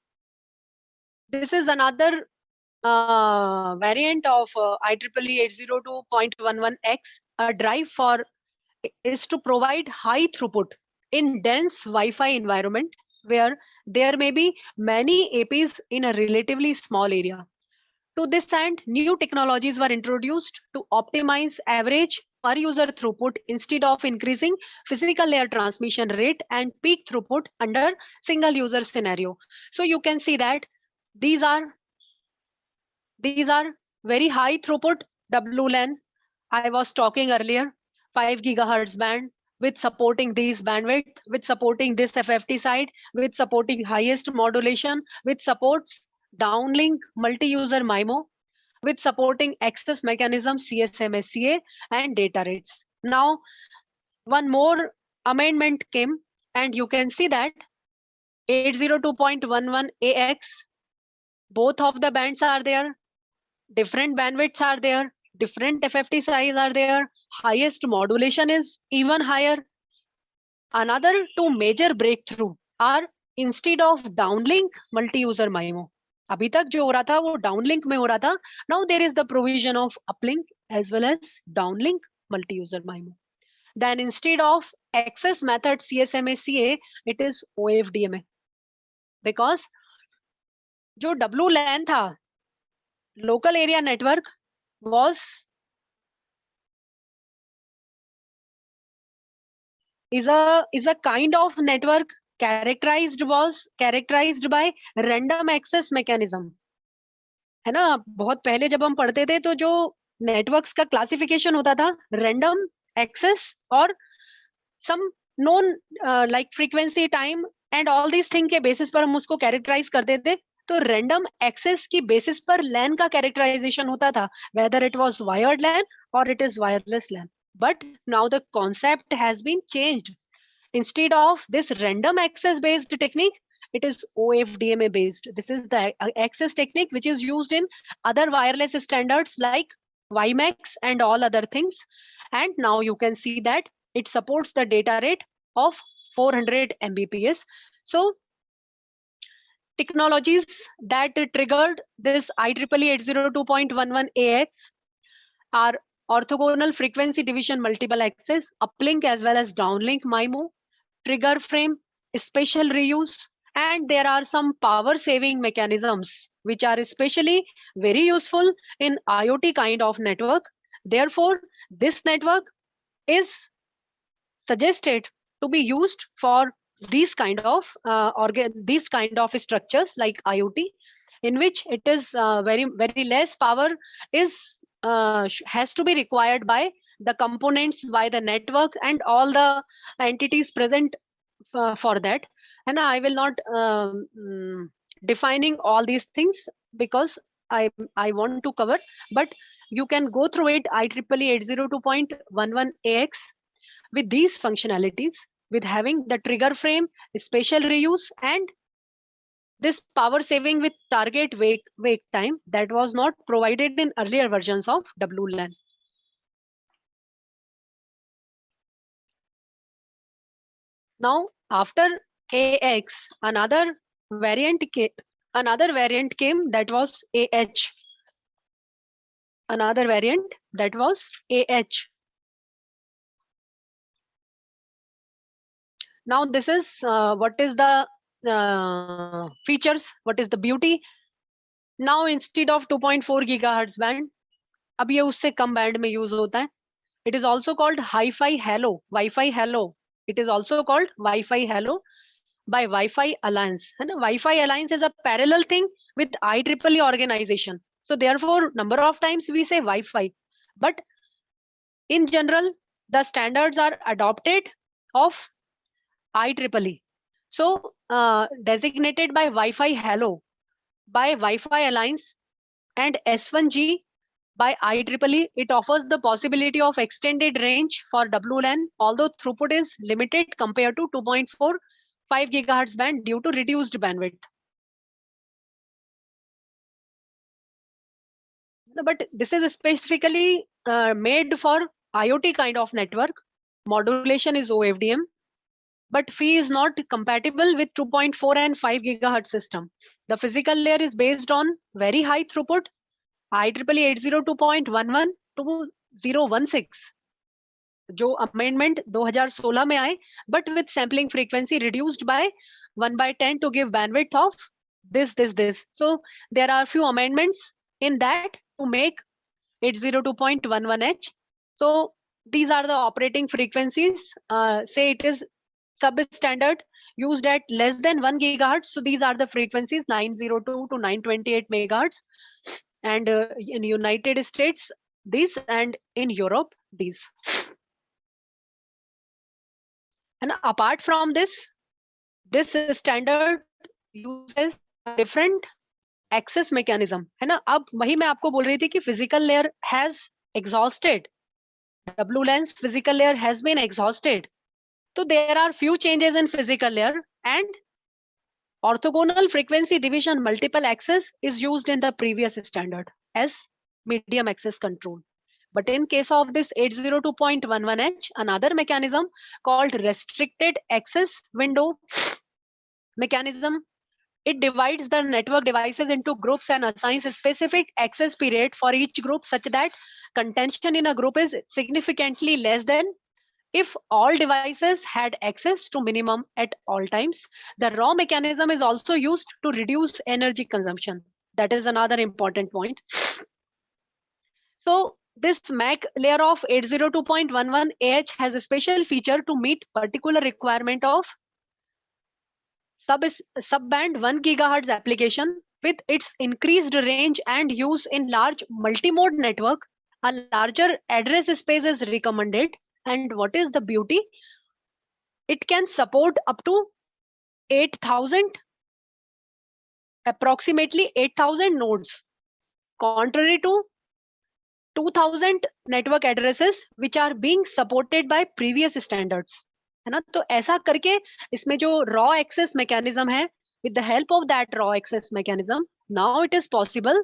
this is another variant of IEEE 802.11x. A drive for is to provide high throughput in dense Wi-Fi environment where there may be many APs in a relatively small area. To this end, new technologies were introduced to optimize average per user throughput instead of increasing physical layer transmission rate and peak throughput under single user scenario. So you can see that these are very high throughput WLAN. I was talking earlier, 5 gigahertz band with supporting these bandwidth, with supporting this FFT side, with supporting highest modulation, with supports downlink multi-user MIMO, with supporting access mechanism CSMSCA and data rates. Now, one more amendment came, and you can see that 802.11ax, both of the bands are there, different bandwidths are there, different FFT size are there, highest modulation is even higher. Another two major breakthrough are instead of downlink multi-user MIMO. अभी तक जो हो रहा था वो downlink में हो रहा था. Now there is the provision of uplink as well as downlink multi-user MIMO. Then instead of access method CSMA/CA, it is OFDMA. Because जो WLAN था, local area network, was is a kind of network characterized by random access mechanism. है ना, बहुत पहले जब हम पढ़ते थे तो जो नेटवर्क्स का क्लासिफिकेशन होता था रैंडम एक्सेस और some known like frequency time and all these thing के बेसिस पर हम उसको कैरेक्टराइज करते थे. तो रैंडम एक्सेस की बेसिस पर लैन का कैरेक्टराइजेशन होता था, whether it was wired LAN और it is wireless LAN. But now the concept has been changed. Instead of this random access based technique, it is OFDMA based. This is the access technique which is used in other wireless standards like WiMAX and all other things. And now you can see that it supports the data rate of 400 Mbps. So technologies that triggered this IEEE 802.11ax are orthogonal frequency division multiple access, uplink as well as downlink MIMO, trigger frame, spatial reuse, and there are some power saving mechanisms which are especially very useful in IoT kind of network. Therefore, this network is suggested to be used for these kind of structures like IoT, in which it is very less power is has to be required by the components, by the network, and all the entities present for that. And I will not defining all these things because I want to cover, but you can go through it. IEEE 802.11ax with these functionalities, with having the trigger frame, spatial reuse, and this power saving with target wake time that was not provided in earlier versions of WLAN. Now, after AX, another another variant came, that was AH. Another variant, that was AH. Now this is what is the features, what is the beauty. Now instead of 2.4 gigahertz band, अब ये उससे कम band में use होता है. It is also called Hi-Fi Hello, Wi-Fi Hello. It is also called Wi-Fi Hello by Wi-Fi Alliance. And Wi-Fi Alliance is a parallel thing with IEEE organization. So therefore, number of times we say Wi-Fi, but in general, the standards are adopted of IEEE. So designated by Wi-Fi Hello, by Wi-Fi Alliance, and S1G by IEEE, it offers the possibility of extended range for WLAN, although throughput is limited compared to 2.45 gigahertz band due to reduced bandwidth. But this is specifically made for IoT kind of network. Modulation is OFDM, but PHY is not compatible with 2.4 and 5 gigahertz system. The physical layer is based on very high throughput, IEEE 802.11/2016, जो amendment 2016 में आए, but with sampling frequency reduced by 1/10 to give bandwidth of this. So there are few amendments in that to make 802.11h. So these are the operating frequencies. Say it is substandard used at less than 1 gigahertz. So these are the frequencies 902 to 928 megahertz. And in United States, these, and in Europe, these. And apart from this standard uses a different access mechanism, है ना. अब वही मैं आपको बोल रही थी कि physical layer has exhausted. WLAN's physical layer has been exhausted. So there are few changes in physical layer, and orthogonal frequency division multiple access is used in the previous standard as medium access control. But in case of this 802.11h, another mechanism called restricted access window mechanism, it divides the network devices into groups and assigns a specific access period for each group such that contention in a group is significantly less than if all devices had access to minimum at all times. The raw mechanism is also used to reduce energy consumption. That is another important point. So this MAC layer of 802.11ah has a special feature to meet particular requirement of subband 1 gigahertz application. With its increased range and use in large multimode network, a larger address space is recommended. And what is the beauty? It can support up to 8,000, approximately 8,000 nodes, contrary to 2,000 network addresses which are being supported by previous standards, है ना. तो ऐसा करके इसमें जो raw access mechanism है, with the help of that raw access mechanism, now it is possible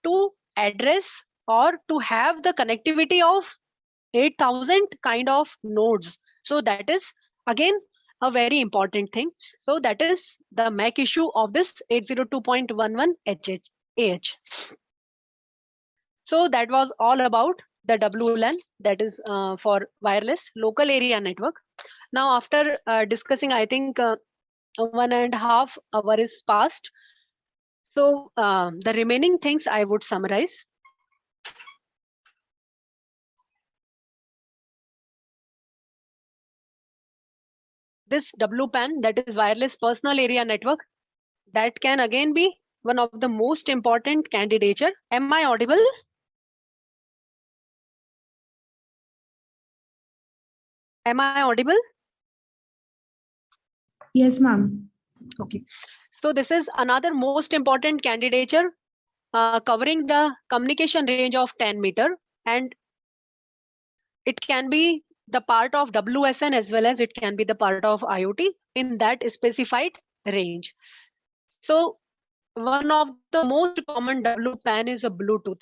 to address or to have the connectivity of 8,000 kind of nodes. So that is again a very important thing. So that is the MAC issue of this 802.11ah. So that was all about the WLAN, that is for wireless local area network. Now after discussing, I think 1.5 hours is passed. So the remaining things I would summarize. This WPAN, that is wireless personal area network, that can again be one of the most important candidature. Am I audible? Am I audible? Yes, ma'am. Okay. So this is another most important candidature covering the communication range of 10 meter, and it can be the part of WSN as well as it can be the part of IoT in that specified range. So one of the most common WPAN is a Bluetooth.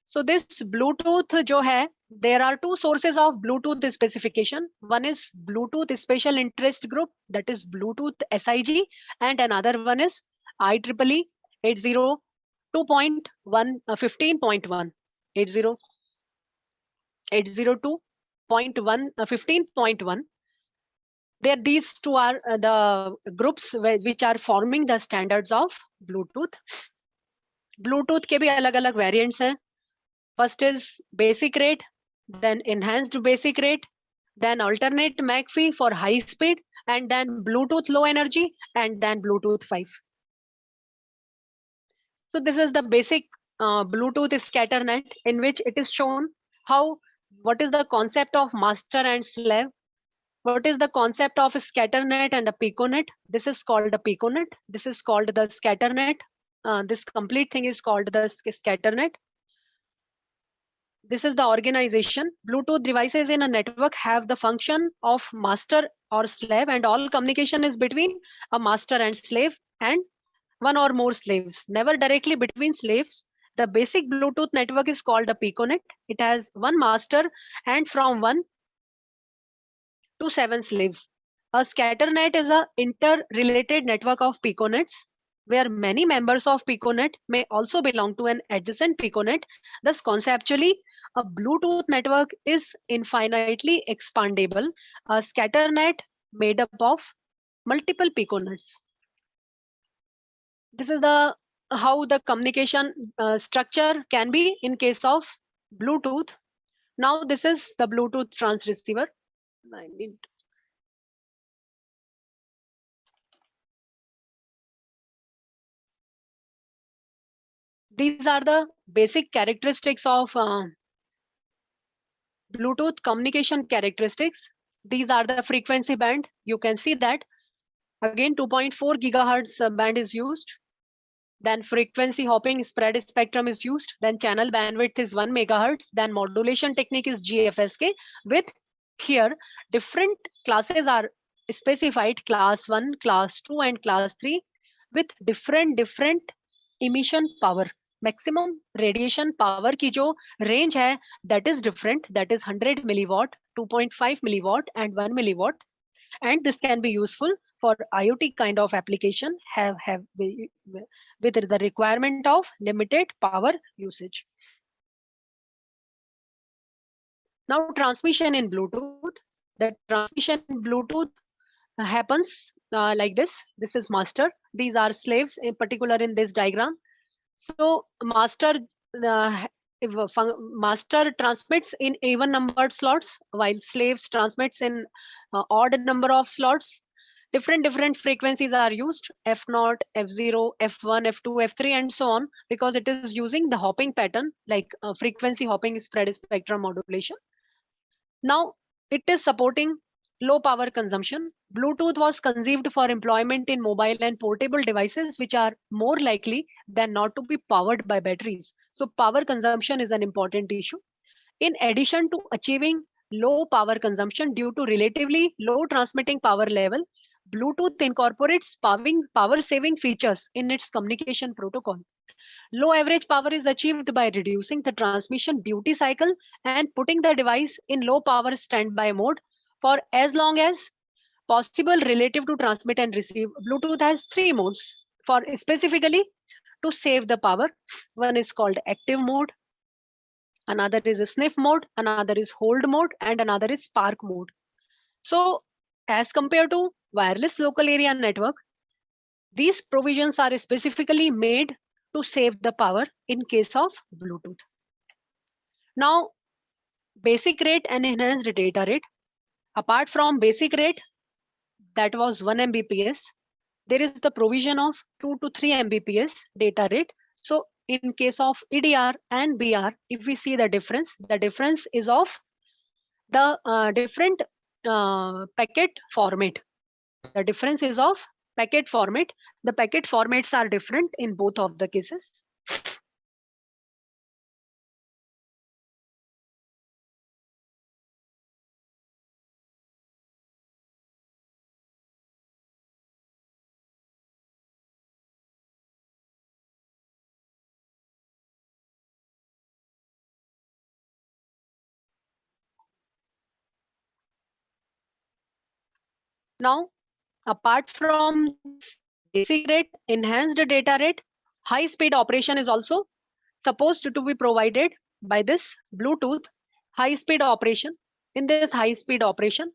So this Bluetooth जो है, There are two sources of Bluetooth specification. One is Bluetooth Special Interest Group, that is Bluetooth SIG, and another one is IEEE 802.1 15.1 802.1 15.1. There, these two are the groups which are forming the standards of Bluetooth. Bluetooth के भी अलग-अलग variants हैं. First is basic rate, then enhanced basic rate, then alternate MAC-PHY for high speed, and then Bluetooth low energy, and then Bluetooth 5. So this is the basic Bluetooth scatter net, in which it is shown what is the concept of master and slave. What is the concept of a scatter net and a piconet? This is called a piconet. This is called the scatter net. This complete thing is called the scatter net. This is the organization. Bluetooth devices in a network have the function of master or slave, and all communication is between a master and slave and one or more slaves, never directly between slaves. The basic Bluetooth network is called a piconet. It has one master and from 1 to 7 slaves. A scatter net is an interrelated network of piconets where many members of piconet may also belong to an adjacent piconet. Thus, conceptually, a Bluetooth network is infinitely expandable. A scatter net made up of multiple piconets. This is the how the communication structure can be in case of Bluetooth. Now this is the Bluetooth transceiver. I need These are the basic characteristics of Bluetooth communication characteristics. These are the frequency band. You can see that again 2.4 gigahertz band is used. Then frequency hopping spread spectrum is used. Then channel bandwidth is 1 megahertz. Then modulation technique is GFSK. With here different classes are specified: class 1, class 2, and class 3 with different emission power. Maximum radiation power की जो range है, that is different. That is 100 milliwatt, 2.5 milliwatt, and 1 milliwatt. And this can be useful for IoT kind of application with the requirement of limited power usage. Now transmission in Bluetooth. The transmission in Bluetooth happens like this. This is master. These are slaves, in particular in this diagram. So uh, master transmits in even numbered slots, while slaves transmits in odd number of slots. Different frequencies are used: f0, f0, f1, f2, f3, and so on, because it is using the hopping pattern, like frequency hopping spread spectrum modulation. Now it is supporting low power consumption. Bluetooth was conceived for employment in mobile and portable devices, which are more likely than not to be powered by batteries. So power consumption is an important issue. In addition to achieving low power consumption due to relatively low transmitting power level, Bluetooth incorporates power saving features in its communication protocol. Low average power is achieved by reducing the transmission duty cycle and putting the device in low power standby mode for as long as possible relative to transmit and receive. Bluetooth has 3 modes for specifically to save the power. One is called active mode, another is a sniff mode, another is hold mode, and another is spark mode. So as compared to wireless local area network, these provisions are specifically made to save the power in case of Bluetooth. Now, basic rate and enhanced data rate. Apart from basic rate, that was 1 Mbps, there is the provision of 2 to 3 Mbps data rate. So in case of EDR and BR, if we see the difference is of the different packet format. The difference is of packet format. The packet formats are different in both of the cases. Now, apart from this basic rate, enhanced data rate, high speed operation is also supposed to be provided by this Bluetooth high speed operation. In this high speed operation,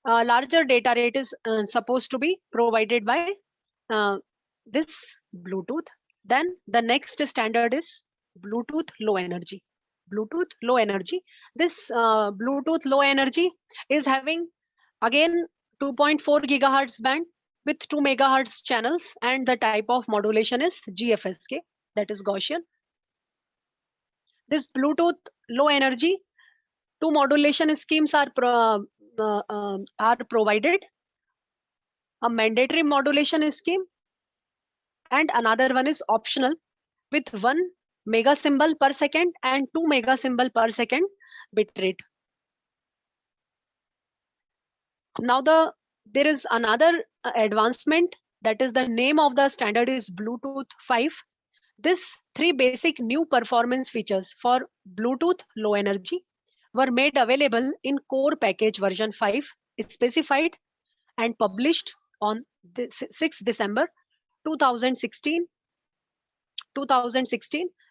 larger data rate is supposed to be provided by uh, this Bluetooth. Then the next standard is Bluetooth low energy. Bluetooth low energy. This Bluetooth low energy is having again 2.4 gigahertz band with 2 megahertz channels, and the type of modulation is GFSK, that is Gaussian. This Bluetooth low energy, two modulation schemes are provided. A mandatory modulation scheme and another one is optional with 1 megasymbol per second and 2 megasymbol per second bit rate. Now there is another advancement, that is the name of the standard is Bluetooth 5. This three basic new performance features for Bluetooth low energy were made available in core package version 5, specified and published on 6 December 2016.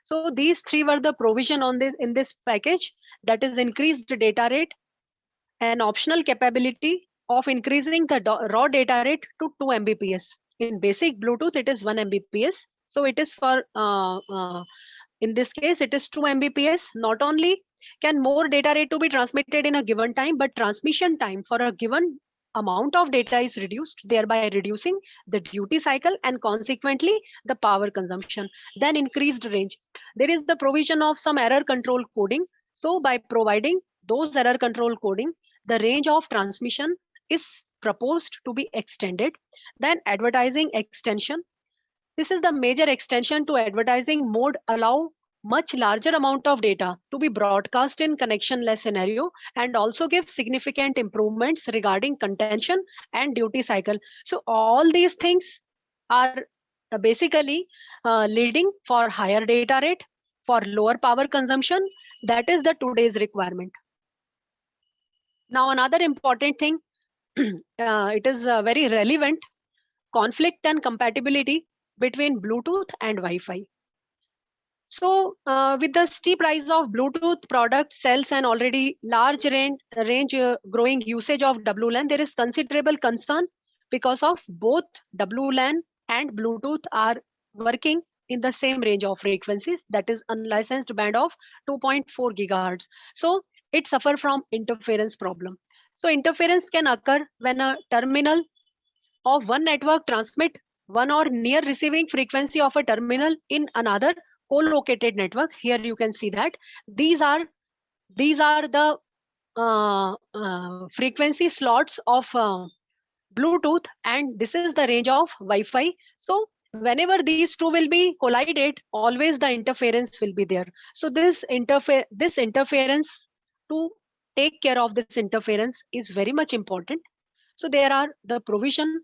So these three were the provision on this in this package, that is increased data rate, an optional capability of increasing the raw data rate to 2 Mbps. In basic Bluetooth, it is 1 Mbps. So it is for in this case, it is 2 Mbps. Not only can more data rate to be transmitted in a given time, but transmission time for a given amount of data is reduced, thereby reducing the duty cycle and consequently the power consumption. Then increased range. There is the provision of some error control coding. So by providing those error control coding, the range of transmission is proposed to be extended. Then advertising extension. This is the major extension to advertising mode, allow much larger amount of data to be broadcast in connectionless scenario and also give significant improvements regarding contention and duty cycle. So all these things are basically leading for higher data rate, for lower power consumption. That is the today's requirement. Now another important thing, it is very relevant, conflict and compatibility between Bluetooth and Wi-Fi. So with the steep rise of Bluetooth product sales and already large range growing usage of WLAN, there is considerable concern because of both WLAN and Bluetooth are working in the same range of frequencies, that is unlicensed band of 2.4 gigahertz. So it suffer from interference problem. So interference can occur when a terminal of one network transmit one or near receiving frequency of a terminal in another co-located network. Here you can see that these are the frequency slots of Bluetooth, and this is the range of Wi-Fi. So whenever these two will be collided, always the interference will be there. So this interference, to take care of this interference is very much important. So there are the provision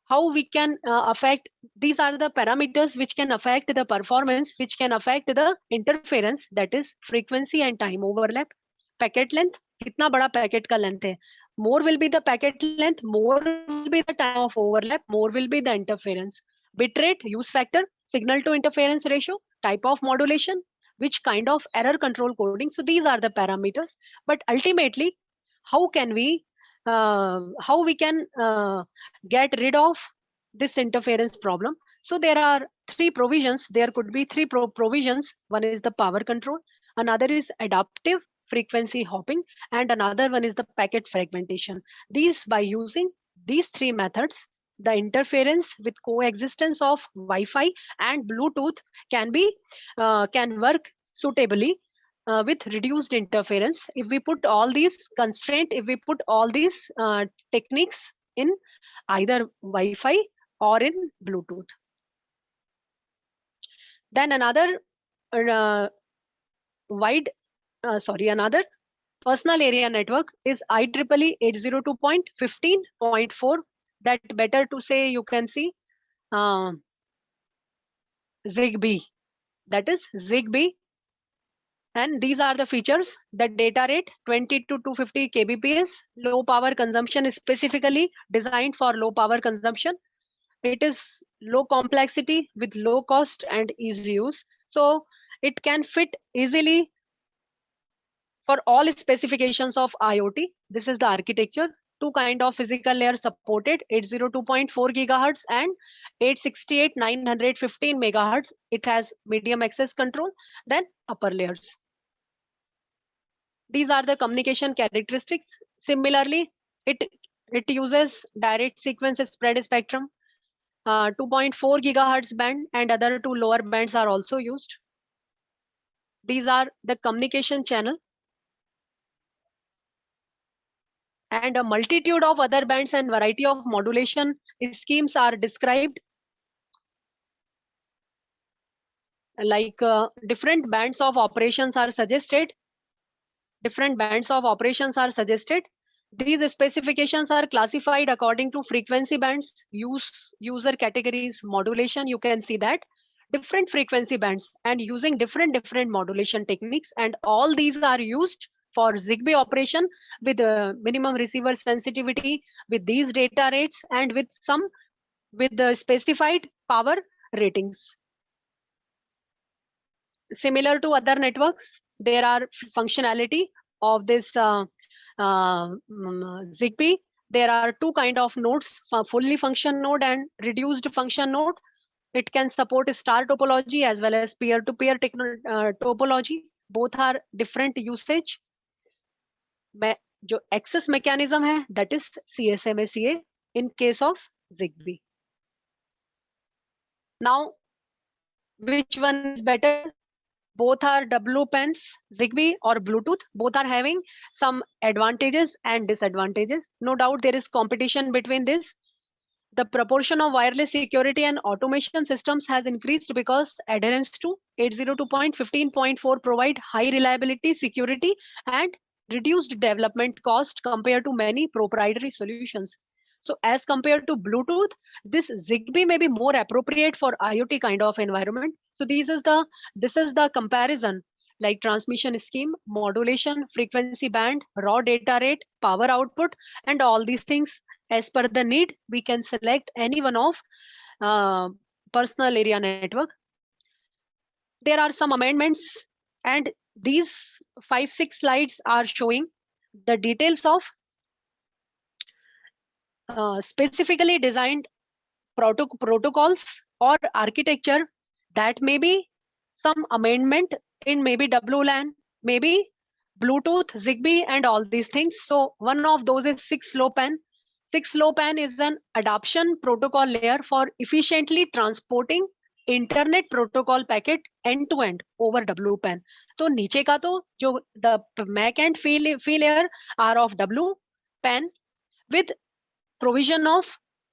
how we can affect, these are the parameters which can affect the performance, which can affect the interference, that is frequency and time overlap. Packet length, kitna bada packet ka length hai, more will be the packet length, more will be the time of overlap, more will be the interference. Bit rate, use factor, signal to interference ratio, type of modulation, which kind of error control coding. So these are the parameters, but ultimately how we can get rid of this interference problem. So there are three provisions. There could be three provisions. One is the power control, another is adaptive frequency hopping, and another one is the packet fragmentation. These, by using these three methods, the interference with coexistence of Wi-Fi and Bluetooth can work suitably with reduced interference. If we put all these constraints, if we put all these techniques in either Wi-Fi or in Bluetooth. Then another another personal area network is IEEE 802.15.4. That better to say, you can see Zigbee. That is Zigbee And these are the features: the data rate 20 to 250 kbps, low power consumption is specifically designed for low power consumption. It is low complexity with low cost and easy use. So it can fit easily for all specifications of IoT. This is the architecture. Two kind of physical layers supported: 802.4 gigahertz and 868 915 megahertz. It has medium access control, then upper layers. These are the communication characteristics. Similarly, it uses direct sequence spread spectrum. 2.4 gigahertz band and other two lower bands are also used. These are the communication channel, and a multitude of other bands and variety of modulation schemes are described, like different bands of operations are suggested. These specifications are classified according to frequency bands, user categories, modulation. You can see that different frequency bands and using different modulation techniques, and all these are used for Zigbee operation with minimum receiver sensitivity, with these data rates, and with the specified power ratings. Similar to other networks, there are functionality of this Zigbee. There are two kind of nodes: fully function node and reduced function node. It can support star topology as well as peer-to-peer topology. Both are different usage. जो access mechanism है, that is CSMA in case of Zigbee. Now, which one is better? Both are WPANs, Zigbee or Bluetooth. Both are having some advantages and disadvantages. No doubt there is competition between this. The proportion of wireless security and automation systems has increased because adherence to 802.15.4 provide high reliability, security, and reduced development cost compared to many proprietary solutions. So as compared to Bluetooth, this Zigbee may be more appropriate for IoT kind of environment. So this is the comparison, like transmission scheme, modulation, frequency band, raw data rate, power output, and all these things. As per the need, we can select any one of personal area network. There are some amendments, and these 5-6 slides are showing the details of specifically designed protocols or architecture that may be some amendment in maybe WLAN, maybe Bluetooth, Zigbee, and all these things. So one of those is 6LoWPAN. 6LoWPAN is an adoption protocol layer for efficiently transporting internet protocol packet end to end over WPAN. तो नीचे का तो जो the MAC and fee layer are of WPAN with provision of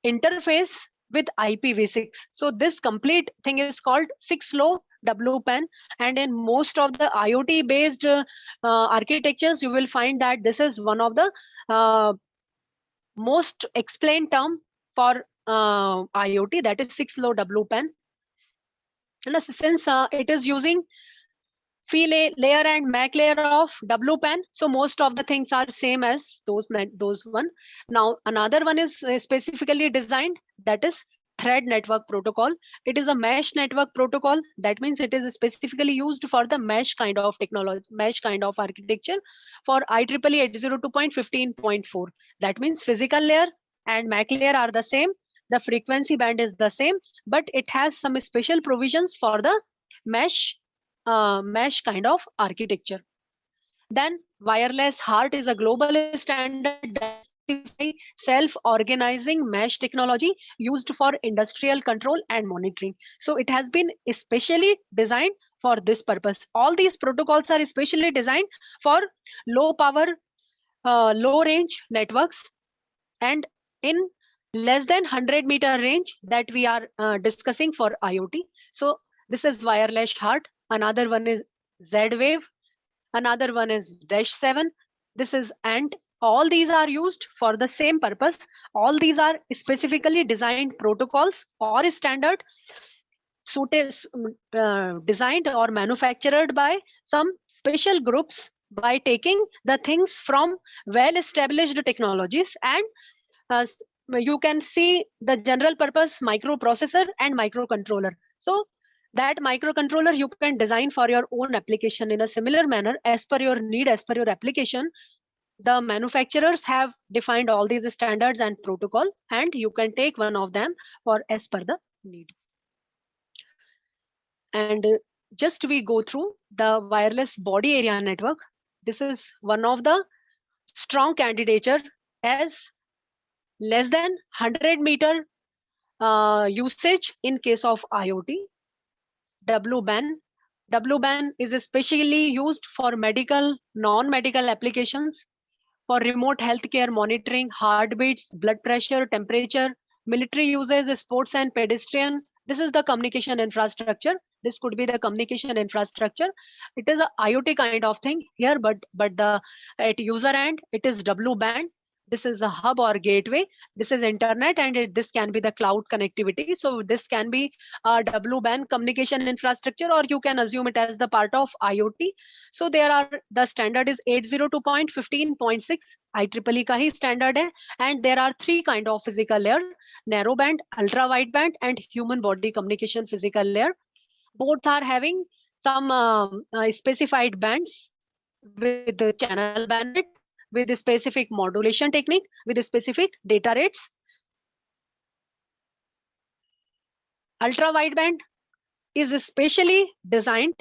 interface with IPv6. So this complete thing is called 6LoWPAN, and in most of the IoT based architectures, you will find that this is one of the most explained term for IoT, that is 6LoWPAN. And since it is using fee layer and MAC layer of WPAN, so most of the things are same as those one. Now another one is specifically designed, that is thread network protocol. It is a mesh network protocol. That means it is specifically used for the mesh kind of technology, mesh kind of architecture for IEEE 802.15.4. That means physical layer and MAC layer are the same. The frequency band is the same, but it has some special provisions for the mesh kind of architecture. Then wireless HART is a global standard that specifies self-organizing mesh technology used for industrial control and monitoring. So it has been especially designed for this purpose. All these protocols are especially designed for low power, low range networks, and in less than 100-meter range that we are discussing for IoT. So this is wireless HART. Another one is Z-Wave. Another one is Dash7. This is ANT. All these are used for the same purpose. All these are specifically designed protocols or standard designed or manufactured by some special groups by taking the things from well-established technologies, and uh, you can see the general purpose microprocessor and microcontroller. So that microcontroller you can design for your own application in a similar manner as per your need, as per your application. The manufacturers have defined all these standards and protocol, and you can take one of them for as per the need. And just we go through the wireless body area network. This is one of the strong candidature as less than 100-meter usage in case of IoT. W-band. W-band is especially used for medical, non-medical applications, for remote healthcare monitoring, heartbeats, blood pressure, temperature, military uses, sports and pedestrian. This is the communication infrastructure. This could be the communication infrastructure. It is a IoT kind of thing here, but the at user end, it is W band. This is a hub or gateway. This is internet, and this can be the cloud connectivity. So this can be a W band communication infrastructure, or you can assume it as the part of IoT. So there are, the standard is 802.15.6, IEEE का ही standard है, and there are three kind of physical layer: narrow band, ultra wideband, and human body communication physical layer. Both are having some specified bands with the channel bandwidth, with the specific modulation technique, with the specific data rates. Ultra wideband is especially designed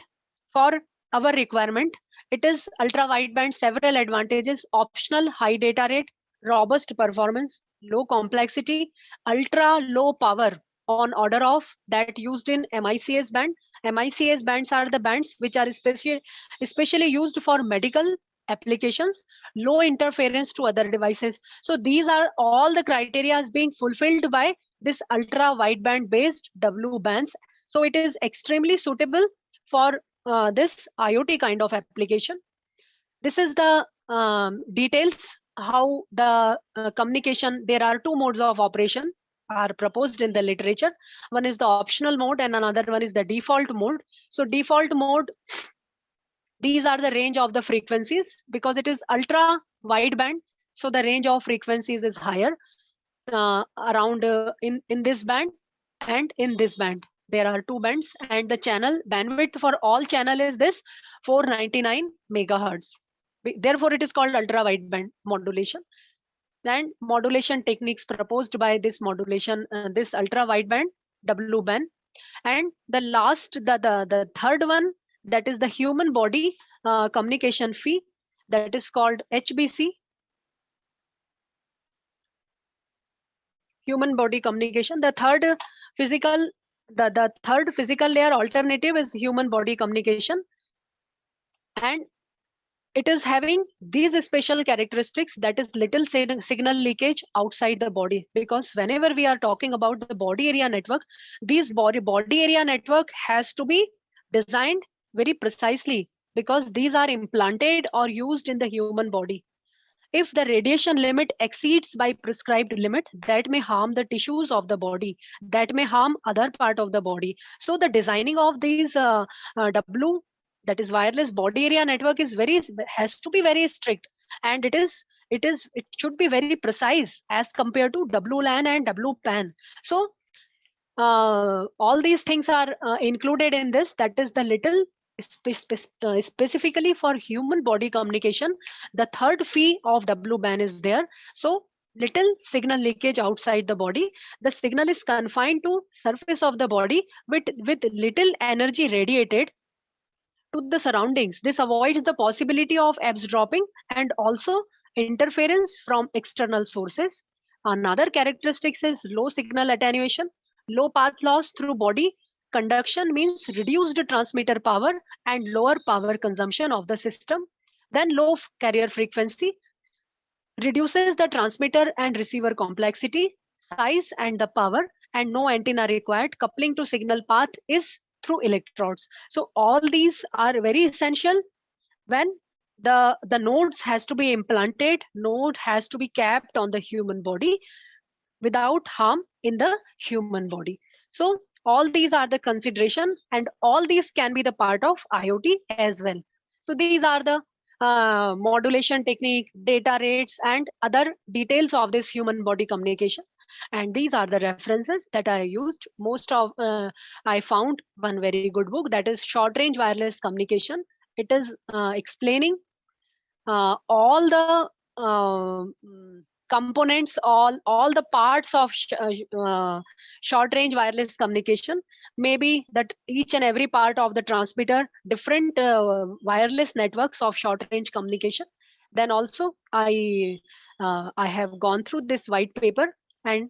for our requirement. It is ultra wideband, several advantages: optional high data rate, robust performance, low complexity, ultra low power on order of that used in MICS band. MICS bands are the bands which are especially used for medical applications, low interference to other devices. So these are all the criteria being fulfilled by this ultra wideband based W bands. So it is extremely suitable for this IoT kind of application. This is the details how the communication. There are two modes of operation are proposed in the literature. One is the optional mode and another one is the default mode. So default mode, these are the range of the frequencies because it is ultra wideband. So the range of frequencies is higher around in this band and in this band. There are two bands, and the channel bandwidth for all channel is this 499 megahertz. Therefore, it is called ultra wideband modulation. And modulation techniques proposed by this modulation, this ultra wideband W band. And the last, the third one, that is the human body communication fee, that is called HBC, human body communication. The third physical, the third physical layer alternative is human body communication, and it is having these special characteristics, that is little signal leakage outside the body. Because whenever we are talking about the body area network, this body area network has to be designed very precisely, because these are implanted or used in the human body. If the radiation limit exceeds by prescribed limit, that may harm the tissues of the body, that may harm other part of the body. So the designing of these W, that is wireless body area network, is has to be very strict, and it should be very precise as compared to WLAN and WPAN. So all these things are included in this. That is the little specifically for human body communication. The third fee of W band is there. So little signal leakage outside the body. The signal is confined to surface of the body with little energy radiated to the surroundings. This avoids the possibility of eavesdropping and also interference from external sources. Another characteristic is low signal attenuation. Low path loss through body conduction means reduced transmitter power and lower power consumption of the system. Then low carrier frequency reduces the transmitter and receiver complexity, size, and the power, and no antenna required. Coupling to signal path is through electrodes. So all these are very essential when the nodes has to be implanted. Node has to be capped on the human body without harm in the human body. So All these are the consideration, and all these can be the part of IoT as well. So these are the modulation technique, data rates, and other details of this human body communication. And these are the references that I used. Most of I found one very good book, that is Short Range Wireless Communication. It is explaining all the components, all the parts of short range wireless communication. Maybe that each and every part of the transmitter, different wireless networks of short range communication. Then also I have gone through this white paper, and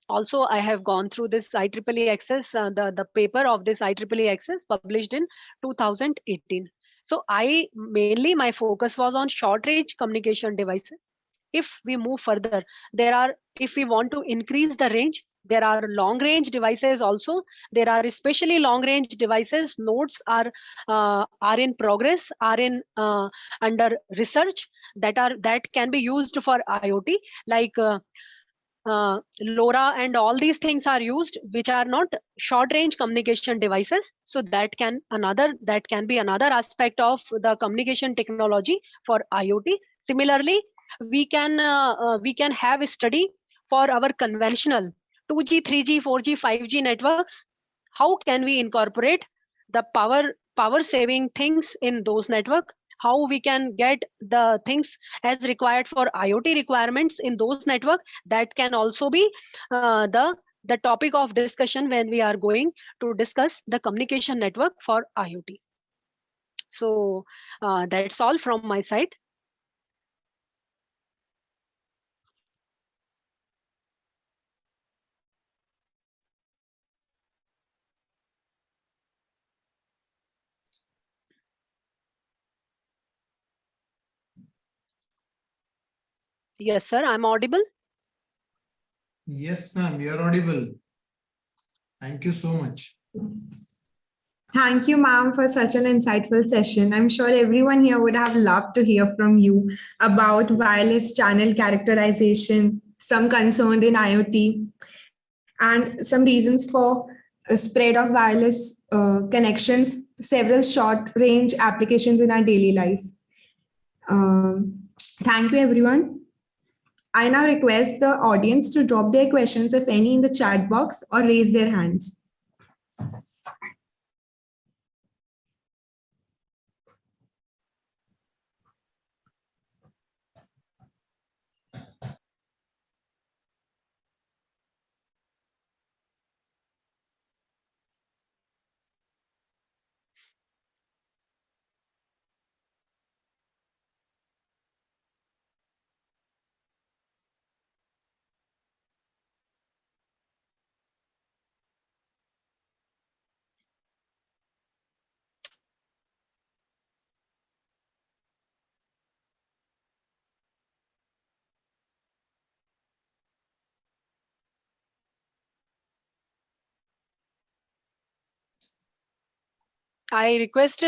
also I have gone through this IEEE access, the paper of this IEEE access published in 2018. So my focus was on short range communication devices. If we move further, if we want to increase the range, there are long range devices also. There are especially long range devices. Nodes are in progress, are in under research, that can be used for IoT, like LoRa and all these things are used, which are not short range communication devices. So that can be another aspect of the communication technology for IoT. Similarly, we can have a study for our conventional 2G, 3G, 4G, 5G networks. How can we incorporate the power saving things in those network? How we can get the things as required for IoT requirements in those network? That can also be the topic of discussion when we are going to discuss the communication network for IoT. So that's all from my side. Yes, sir, I'm audible. Yes, ma'am, you are audible. Thank you so much. Thank you, ma'am, for such an insightful session. I'm sure everyone here would have loved to hear from you about wireless channel characterization, some concern in IoT, and some reasons for a spread of wireless connections, several short range applications in our daily life. Thank you, everyone. I now request the audience to drop their questions, if any, in the chat box or raise their hands. I request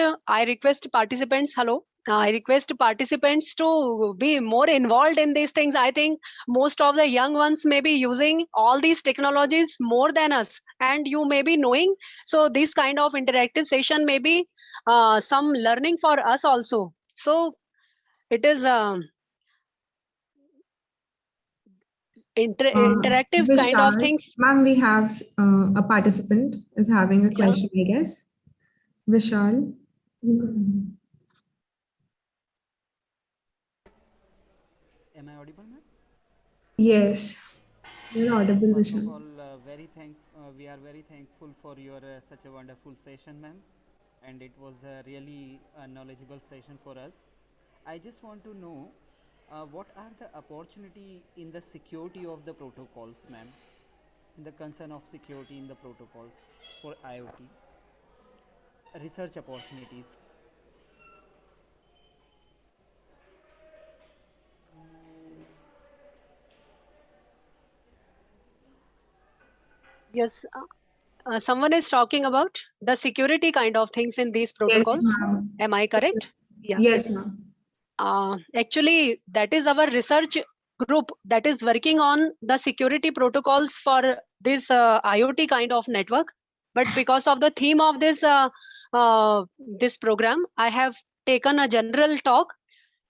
participants. Hello. I request participants to be more involved in these things. I think most of the young ones may be using all these technologies more than us, and you may be knowing. So this kind of interactive session may be some learning for us also. So it is interactive kind of Vishal, things. ma'am, we have a participant is having a Yeah. question, I guess. Vishal. Am I audible, ma'am? Yes, you're audible, First of Vishal. all, we are very thankful for your such a wonderful session, ma'am, and it was really a knowledgeable session for us. I just want to know what are the opportunity in the security of the protocols, ma'am, in the concern of security in the protocols for IoT, research opportunities. Yes. Someone is talking about the security kind of things in these Yes, protocols. ma'am. Am I correct? Yeah. Yes, ma'am. Actually, that is our research group that is working on the security protocols for this IoT kind of network, but because of the theme of this this program, I have taken a general talk.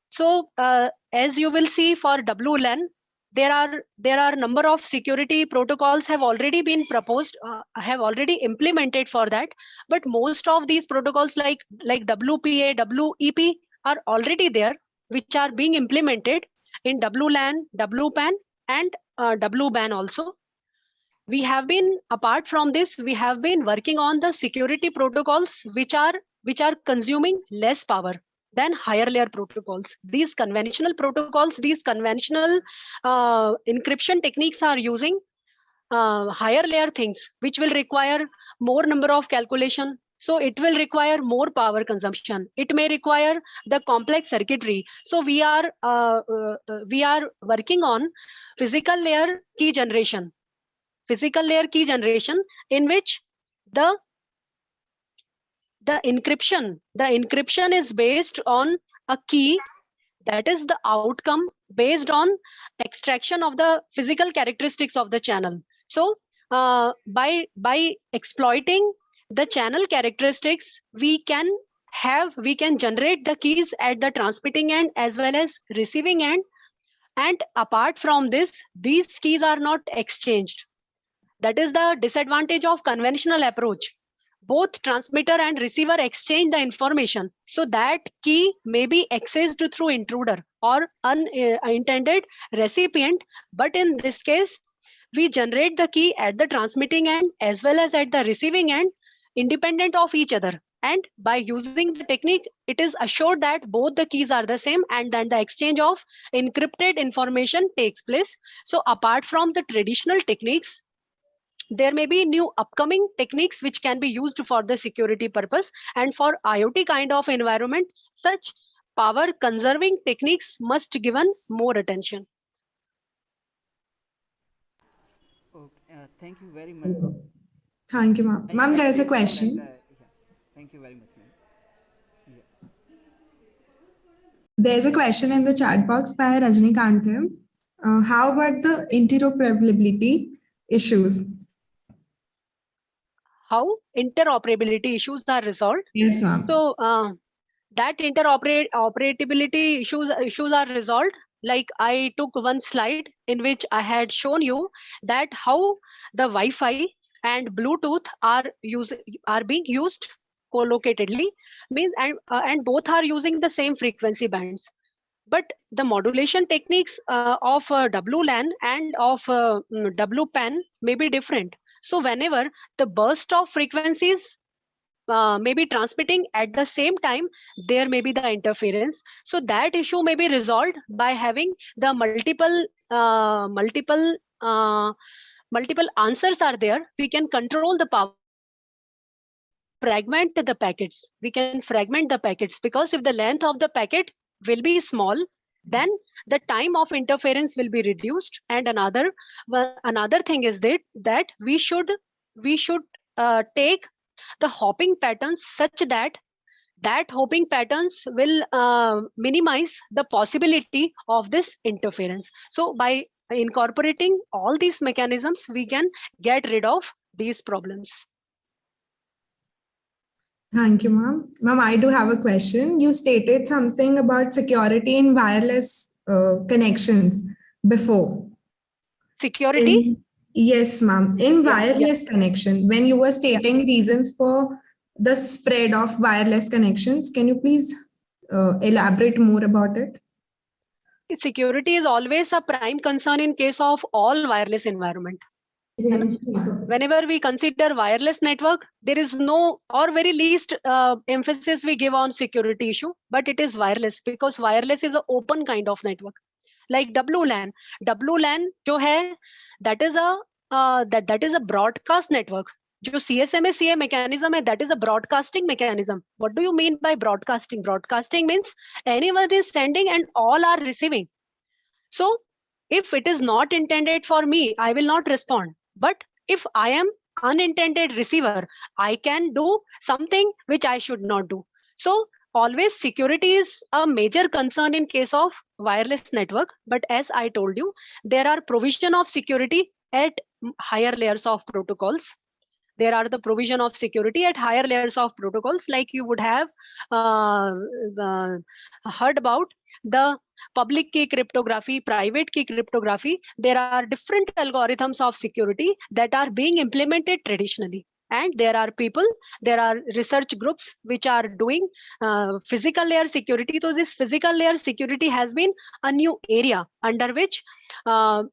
So as you will see for WLAN, there are number of security protocols have already been proposed, have already implemented for that. But most of these protocols like WPA, WEP are already there, which are being implemented in WLAN, WPAN, and WBAN also. We have been, apart from this, we have been working on the security protocols which are consuming less power than higher layer protocols. These conventional protocols, these conventional encryption techniques are using higher layer things which will require more number of calculation. So it will require more power consumption. It may require the complex circuitry. So we are working on physical layer key generation, in which the encryption is based on a key, that is the outcome based on extraction of the physical characteristics of the channel. So by exploiting the channel characteristics, we can generate the keys at the transmitting end as well as receiving end. And apart from this, these keys are not exchanged. That is the disadvantage of conventional approach. Both transmitter and receiver exchange the information, so that key may be accessed through intruder or unintended recipient. But in this case, we generate the key at the transmitting end as well as at the receiving end, independent of each other. And by using the technique, it is assured that both the keys are the same, and then the exchange of encrypted information takes place. So apart from the traditional techniques, there may be new upcoming techniques which can be used for the security purpose. And for IoT kind of environment, such power conserving techniques must be given more attention. Okay, thank you very much. Thank you, ma'am. Ma'am, there is a question. Thank you very much, ma'am. There's a question in the chat box by Rajnikant. How about the interoperability issues? How interoperability issues are resolved? Yes, ma'am. So that interoperability issues are resolved. Like I took one slide in which I had shown you that how the Wi-Fi and Bluetooth are being used collocatedly, means and both are using the same frequency bands. But the modulation techniques of WLAN and of WPAN may be different. So whenever the burst of frequencies may be transmitting at the same time, there may be the interference. So that issue may be resolved by having the multiple answers are there. We can control the power. Fragment the packets. We can fragment the packets, because if the length of the packet will be small, then the time of interference will be reduced. And another thing is that we should take the hopping patterns such that hopping patterns will minimize the possibility of this interference. So by incorporating all these mechanisms, we can get rid of these problems. Thank you, ma'am. Ma'am, I do have a question. You stated something about security in wireless connections before. Security? Yes, ma'am. In wireless connection, when you were stating reasons for the spread of wireless connections, can you please elaborate more about it? Security is always a prime concern in case of all wireless environment. Whenever we consider wireless network, there is no or very least emphasis we give on security issue, but it is wireless, because wireless is an open kind of network. Like WLAN जो है, that is a broadcast network. जो CSMA mechanism है, that is a broadcasting mechanism. What do you mean by broadcasting? Broadcasting means anyone is sending and all are receiving. So if it is not intended for me, I will not respond. But if I am unintended receiver, I can do something which I should not do. So always security is a major concern in case of wireless network. But as I told you, there are provision of security at higher layers of protocols. There are the provision of security at higher layers of protocols, like you would have heard about the public key cryptography, private key cryptography. There are different algorithms of security that are being implemented traditionally. And there are people, there are research groups which are doing physical layer security. So this physical layer security has been a new area under which the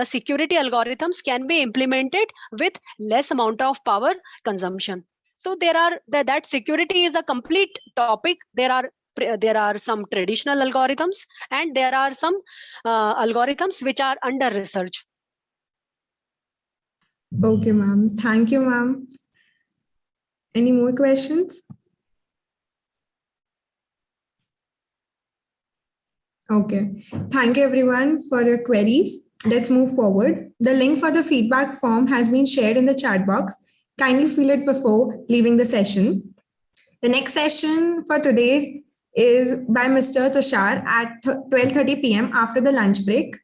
security algorithms can be implemented with less amount of power consumption. So there are that security is a complete topic. There are some traditional algorithms, and there are some algorithms which are under research. Okay, ma'am. Thank you, ma'am. Any more questions? Okay. Thank you, everyone, for your queries. Let's move forward. The link for the feedback form has been shared in the chat box. Kindly fill it before leaving the session. The next session for today is by Mr. Tushar at 12:30 p.m. after the lunch break.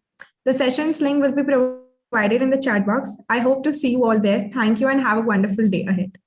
The session's link will be provided in the chat box. I hope to see you all there. Thank you and have a wonderful day ahead.